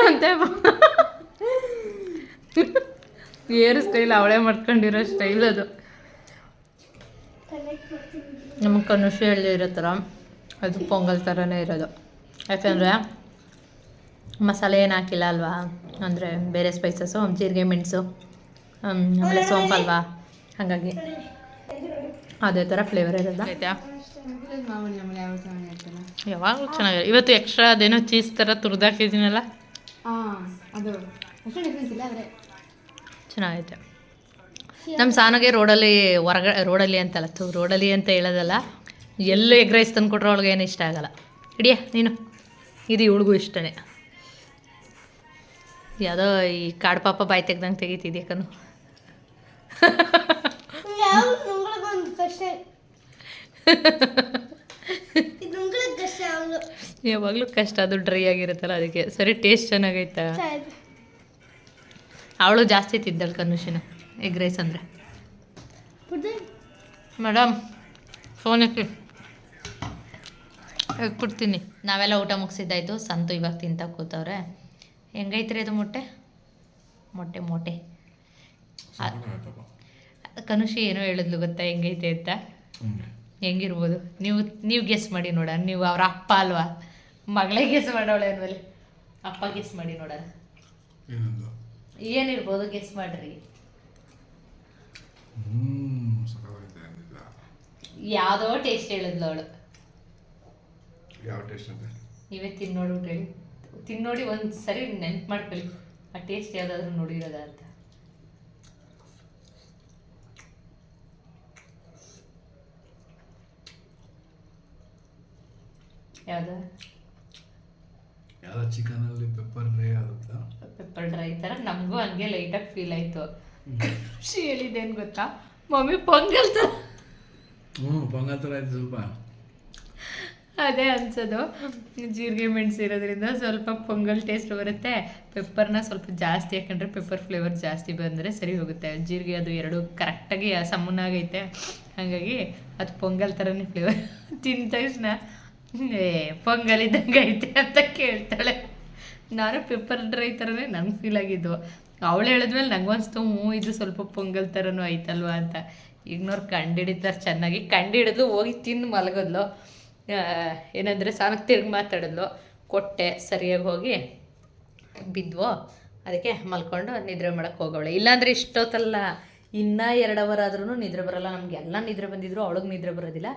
ಅಂತೆ. ಏರು ಸ್ಟೈಲ್ ಅವಳೇ ಮಾಡ್ಕೊಂಡಿರೋ ಸ್ಟೈಲ್ ಅದು. ನಮ್ಮ ಕನುಷಿ ಹಳ್ಳಿ ಇರೋ ಥರ ಅದು ಪೊಂಗಲ್ ಥರನೇ ಇರೋದು. ಯಾಕೆಂದರೆ ಮಸಾಲೆ ಏನು ಹಾಕಿಲ್ಲ ಅಲ್ವಾ, ಅಂದರೆ ಬೇರೆ ಸ್ಪೈಸಸ್ಸು, ಜೀರಿಗೆ ಮೆಣಸು ಆಮೇಲೆ ಸೋಂಪು ಅಲ್ವಾ, ಹಾಗಾಗಿ ಅದೇ ಥರ ಫ್ಲೇವರ್ ಇರೋದ ಆಯ್ತಾ ಮಾಮೂಲಿ ನಮ್ಮಲ್ಲಿ ಯಾವ ಥರ ಇರ್ತಲ್ಲ. ಯಾವಾಗಲೂ ಚೆನ್ನಾಗಿದೆ. ಇವತ್ತು ಎಕ್ಸ್ಟ್ರಾ ಅದೇನೋ ಚೀಸ್ ಥರ ತುರಿದಾಕಿದ್ದೀನಲ್ಲ, ಹಾಂ ಅದು ಅಷ್ಟು ಡಿಫ್ರೆನ್ಸ್ ಇಲ್ಲ, ಆದರೆ ಚೆನ್ನಾಗೈತೆ. ನಮ್ಮ ಸಾನಿಗೆ ರೋಡಲ್ಲಿ ಅಂತಲ್ಲ, ರೋಡಲ್ಲಿ ಅಂತ ಹೇಳೋದಲ್ಲ, ಎಲ್ಲೂ ಎಗ್ ರೈಸ್ ತಂದು ಕೊಟ್ರೆ ಅವಳಿಗೆ ಏನು ಇಷ್ಟ ಆಗಲ್ಲ. ಹಿಡಿಯ ನೀನು, ಇದು ಇವಳಿಗೂ ಇಷ್ಟನೇ. ಯಾವುದೋ ಈ ಕಾಡು ಪಾಪ ಬಾಯಿ ತೆಗ್ದಂಗೆ ತೆಗಿತಿದ್ದೆ ಕನು. ಯಾವಾಗಲೂ ಕಷ್ಟ, ಅದು ಡ್ರೈ ಆಗಿರುತ್ತಲ್ಲ ಅದಕ್ಕೆ. ಸರಿ, ಟೇಸ್ಟ್ ಚೆನ್ನಾಗೈತಾ? ಅವಳು ಜಾಸ್ತಿ ತಿದ್ದಳು ಕನುಷಿನ ಎಗ್ ರೈಸ್ ಅಂದರೆ. ಮೇಡಮ್ ಫೋನಕ್ಕೆ ಕೊಡ್ತೀನಿ. ನಾವೆಲ್ಲ ಊಟ ಮುಗಿಸಿದ್ದಾಯ್ತು. ಸಂತು ಇವಾಗ ತಿಂತ ಕೂತವ್ರೆ. ಹೆಂಗೈತ್ರಿ ಅದು ಮೊಟ್ಟೆ? ಮೊಟ್ಟೆ ಕನುಷಿ ಏನೋ ಹೇಳಿದ್ಲು ಗೊತ್ತಾ ಹೆಂಗೈತೆ ಅಂತ? ಹೆಂಗಿರ್ಬೋದು ನೀವು ಗೆಸ್ ಮಾಡಿ ನೋಡೋಣ. ನೀವು ಅವ್ರ ಅಪ್ಪ ಅಲ್ವಾ? ಮಗಳೇ ಗೆಸ್ ಮಾಡೋಳೆ ಅಂದಮೇಲೆ ಅಪ್ಪ ಗೆಸ್ ಮಾಡಿ ನೋಡೋಣ ಏನಿರ್ಬೋದು. ಗೆಸ್ ಮಾಡ್ರಿ. ಯಾವುದೋ ಟೇಸ್ಟ್ ಹೇಳಿದ್ಲು ಅವಳು. ಯಾವ ಟೇಸ್ಟ್ ಅಂತ ನೀವೇ ತಿನ್ನೋಡ್ಬಿಟ್ಟು ಹೇಳಿ. ತಿನ್ನೋಡಿ ಒಂದು ಸರಿ ನೆನ್ಪು ಮಾಡ್ಕೊಳ್ಳಿ ಆ ಟೇಸ್ಟ್ ಯಾವುದಾದ್ರೂ ನೋಡಿರೋದ ಅಂತ. ಯಾವುದು? ಯಾವ ಚಿಕನಲ್ಲಿ ಪೆಪ್ಪರ್ ಡ್ರೈ ಆಗುತ್ತಾ? ಪೆಪ್ಪರ್ ಡ್ರೈ ಥರ ನಮಗೂ ಹಂಗೆ ಲೈಟಾಗಿ ಫೀಲ್ ಆಯಿತು. ಖುಷಿ ಹೇಳಿದ್ದೇನು ಗೊತ್ತಾ, ಮಮ್ಮಿ ಪೊಂಗಲ್ ಥರ. ಪೊಂಗಲ್ ಥರ ಆಯ್ತು ಸ್ವಲ್ಪ. ಅದೇ ಅನ್ಸೋದು. ಜೀರಿಗೆ ಮೆಣಸು ಇರೋದ್ರಿಂದ ಸ್ವಲ್ಪ ಪೊಂಗಲ್ ಟೇಸ್ಟ್ ಬರುತ್ತೆ. ಪೆಪ್ಪರ್ನ ಸ್ವಲ್ಪ ಜಾಸ್ತಿ ಹಾಕೊಂಡ್ರೆ, ಪೆಪ್ಪರ್ ಫ್ಲೇವರ್ ಜಾಸ್ತಿ ಬಂದರೆ ಸರಿ ಹೋಗುತ್ತೆ. ಜೀರಿಗೆ ಅದು ಎರಡು ಕರೆಕ್ಟಾಗಿ ಸಮನಾಗೈತೆ, ಹಾಗಾಗಿ ಅದು ಪೊಂಗಲ್ ಥರನೇ ಫ್ಲೇವರ್. ತಿಂದ ತಕ್ಷಣ ಪೊಂಗಲ್ ಇದ್ದಂಗೆ ಐತೆ ಅಂತ ಕೇಳ್ತಾಳೆ. ನಾನು ಪೆಪ್ಪರ್ ಡ್ರೈ ಥರನೇ ನಂಗೆ ಫೀಲ್ ಆಗಿದ್ದು. ಅವಳು ಹೇಳಿದ್ಮೇಲೆ ನಂಗೆ ಅನಿಸ್ತು ಇದು ಸ್ವಲ್ಪ ಪೊಂಗಲ್ ಥರನೂ ಐತಲ್ವ ಅಂತ. ಈಗಿನವ್ರು ಕಂಡಿಡಿತಾರೆ ಚೆನ್ನಾಗಿ. ಕಂಡಿಡಿದು ಹೋಗಿ ತಿಂದು ಮಲಗೋದ್ಲು. ಏನಂದರೆ ಸಾನಕ್ಕೆ ತಿರ್ಗಿ ಮಾತಾಡಿದ್ಲು. ಕೊಟ್ಟೆ, ಸರಿಯಾಗಿ ಹೋಗಿ ಬಿದ್ವು. ಅದಕ್ಕೆ ಮಲ್ಕೊಂಡು ನಿದ್ರೆ ಮಾಡೋಕ್ಕೆ ಹೋಗೋಳೆ. ಇಲ್ಲಾಂದರೆ ಇಷ್ಟೊತ್ತಲ್ಲ, ಇನ್ನೂ 2 ಅವರ್ ಆದ್ರೂ ನಿದ್ರೆ ಬರೋಲ್ಲ. ನಮಗೆಲ್ಲ ನಿದ್ರೆ ಬಂದಿದ್ರು, ಅವಳಿಗೆ ನಿದ್ರೆ ಬರೋದಿಲ್ಲ.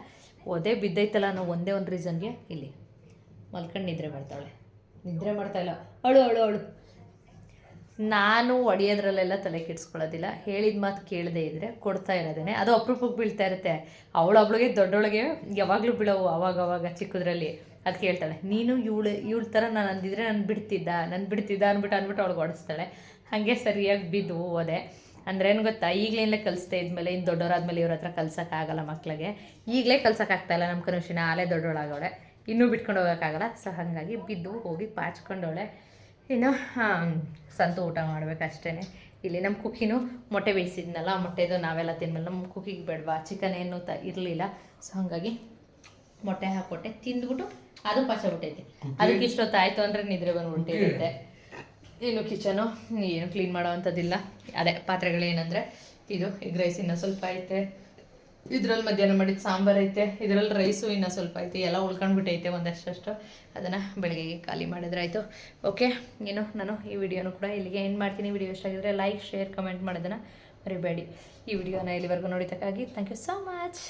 ಒದೇ ಬಿದ್ದೈತಲ್ಲ ಅನ್ನೋ ಒಂದೇ ಒಂದು ರೀಸನ್ಗೆ ಇಲ್ಲಿ ಮಲ್ಕೊಂಡು ನಿದ್ರೆ ಮಾಡ್ತಾಳೆ. ನಿದ್ರೆ ಮಾಡ್ತಾಯಿಲ್ಲ ಅವಳು. ನಾನು ಹೊಡಿಯೋದ್ರಲ್ಲೆಲ್ಲ ತಲೆ ಕೆಡಿಸ್ಕೊಳ್ಳೋದಿಲ್ಲ. ಹೇಳಿದ ಮಾತು ಕೇಳದೇ ಇದ್ದರೆ ಕೊಡ್ತಾ ಇರೋದೇನೆ. ಅದು ಅಪರೂಪಕ್ಕೆ ಬೀಳ್ತಾ ಇರುತ್ತೆ. ಅವಳಿಗೆ ದೊಡ್ಡೊಳಗೆ ಯಾವಾಗಲೂ ಬೀಳೋವು ಅವಾಗವಾಗ ಚಿಕ್ಕದ್ರಲ್ಲಿ. ಅದು ಕೇಳ್ತಾಳೆ, ನೀನು ಇವಳ ಥರ ನಾನು ಅಂದಿದ್ರೆ ನಾನು ಬಿಡ್ತಿದ್ದ ಅಂದ್ಬಿಟ್ಟು ಅವಳಿಗೆ ಹೊಡಿಸ್ತಾಳೆ. ಹಾಗೆ ಸರಿಯಾಗಿ ಬಿದ್ದು ಹೋದೆ. ಅಂದರೆ ಏನು ಗೊತ್ತಾ, ಈಗಲೇ ಕಲಿಸ್ತಾ ಇದ್ಮೇಲೆ ಇನ್ನು ದೊಡ್ಡವರಾದ್ಮೇಲೆ ಇವ್ರ ಹತ್ರ ಕಲ್ಸೋಕ್ಕಾಗಲ್ಲ ಮಕ್ಕಳಿಗೆ. ಈಗಲೇ ಕಲ್ಸೋಕ್ಕಾಗ್ತಾಯಿಲ್ಲ. ನಮ್ಮ ಕನುಷಿನ ಆಲೇ ದೊಡ್ಡವಳಾಗವಳೆ, ಇನ್ನೂ ಬಿಟ್ಕೊಂಡು ಹೋಗೋಕ್ಕಾಗಲ್ಲ. ಸೊ ಹಾಗಾಗಿ ಬಿದ್ದು ಹೋಗಿ ಪಾಚ್ಕೊಂಡವಳೆ. ಇನ್ನು ಸಂತು ಊಟ ಮಾಡಬೇಕಷ್ಟೇ. ಇಲ್ಲಿ ನಮ್ಮ ಕುಕ್ಕಿನೂ ಮೊಟ್ಟೆ ಬೇಯಿಸಿದ್ನಲ್ಲ, ಮೊಟ್ಟೆದು ನಾವೆಲ್ಲ ತಿನ್ಮೇಲೆ ನಮ್ಮ ಕುಕ್ಕಿಗೆ ಬೇಡವಾ, ಚಿಕನ್ ಏನು ಇರಲಿಲ್ಲ. ಸೊ ಹಾಗಾಗಿ ಮೊಟ್ಟೆ ಹಾಕ್ಕೊಟ್ಟೆ, ತಿಂದ್ಬಿಟ್ಟು ಅದು ಪಾಚಬಿಟ್ಟೈತೆ. ಅದಕ್ಕೆ ಇಷ್ಟೊತ್ತಾಯಿತು ಅಂದರೆ ನಿದ್ರೆ ಬಂದ್ಬಿಟ್ಟಿರುತ್ತೆ. ಇನ್ನು ಕಿಚನು ಏನು ಕ್ಲೀನ್ ಮಾಡೋ ಅಂಥದ್ದಿಲ್ಲ. ಅದೇ ಪಾತ್ರೆಗಳೇನೆಂದರೆ ಇದು ಎಗ್ ರೈಸ್ ಇನ್ನೂ ಸ್ವಲ್ಪ ಐತೆ, ಇದರಲ್ಲಿ ಮಧ್ಯಾಹ್ನ ಮಾಡಿದ ಸಾಂಬಾರು ಐತೆ, ಇದರಲ್ಲಿ ರೈಸು ಇನ್ನೂ ಸ್ವಲ್ಪ ಐತೆ, ಎಲ್ಲ ಉಳ್ಕೊಂಡ್ಬಿಟ್ಟೈತೆ ಒಂದಷ್ಟು. ಅದನ್ನು ಬೆಳಗ್ಗೆಗೆ ಖಾಲಿ ಮಾಡಿದ್ರಾಯ್ತು. ಓಕೆ, ನಾನು ಈ ವಿಡಿಯೋನು ಕೂಡ ಇಲ್ಲಿಗೆ ಎಂಡ್ ಮಾಡ್ತೀನಿ. ವಿಡಿಯೋ ಇಷ್ಟ ಆಗಿದ್ರೆ ಲೈಕ್, ಶೇರ್, ಕಮೆಂಟ್ ಮಾಡೋದನ್ನು ಮರಿಬೇಡಿ. ಈ ವಿಡಿಯೋನ ಇಲ್ಲಿವರೆಗೂ ನೋಡಿದ್ದಕ್ಕಾಗಿ ಥ್ಯಾಂಕ್ ಯು ಸೋ ಮಚ್.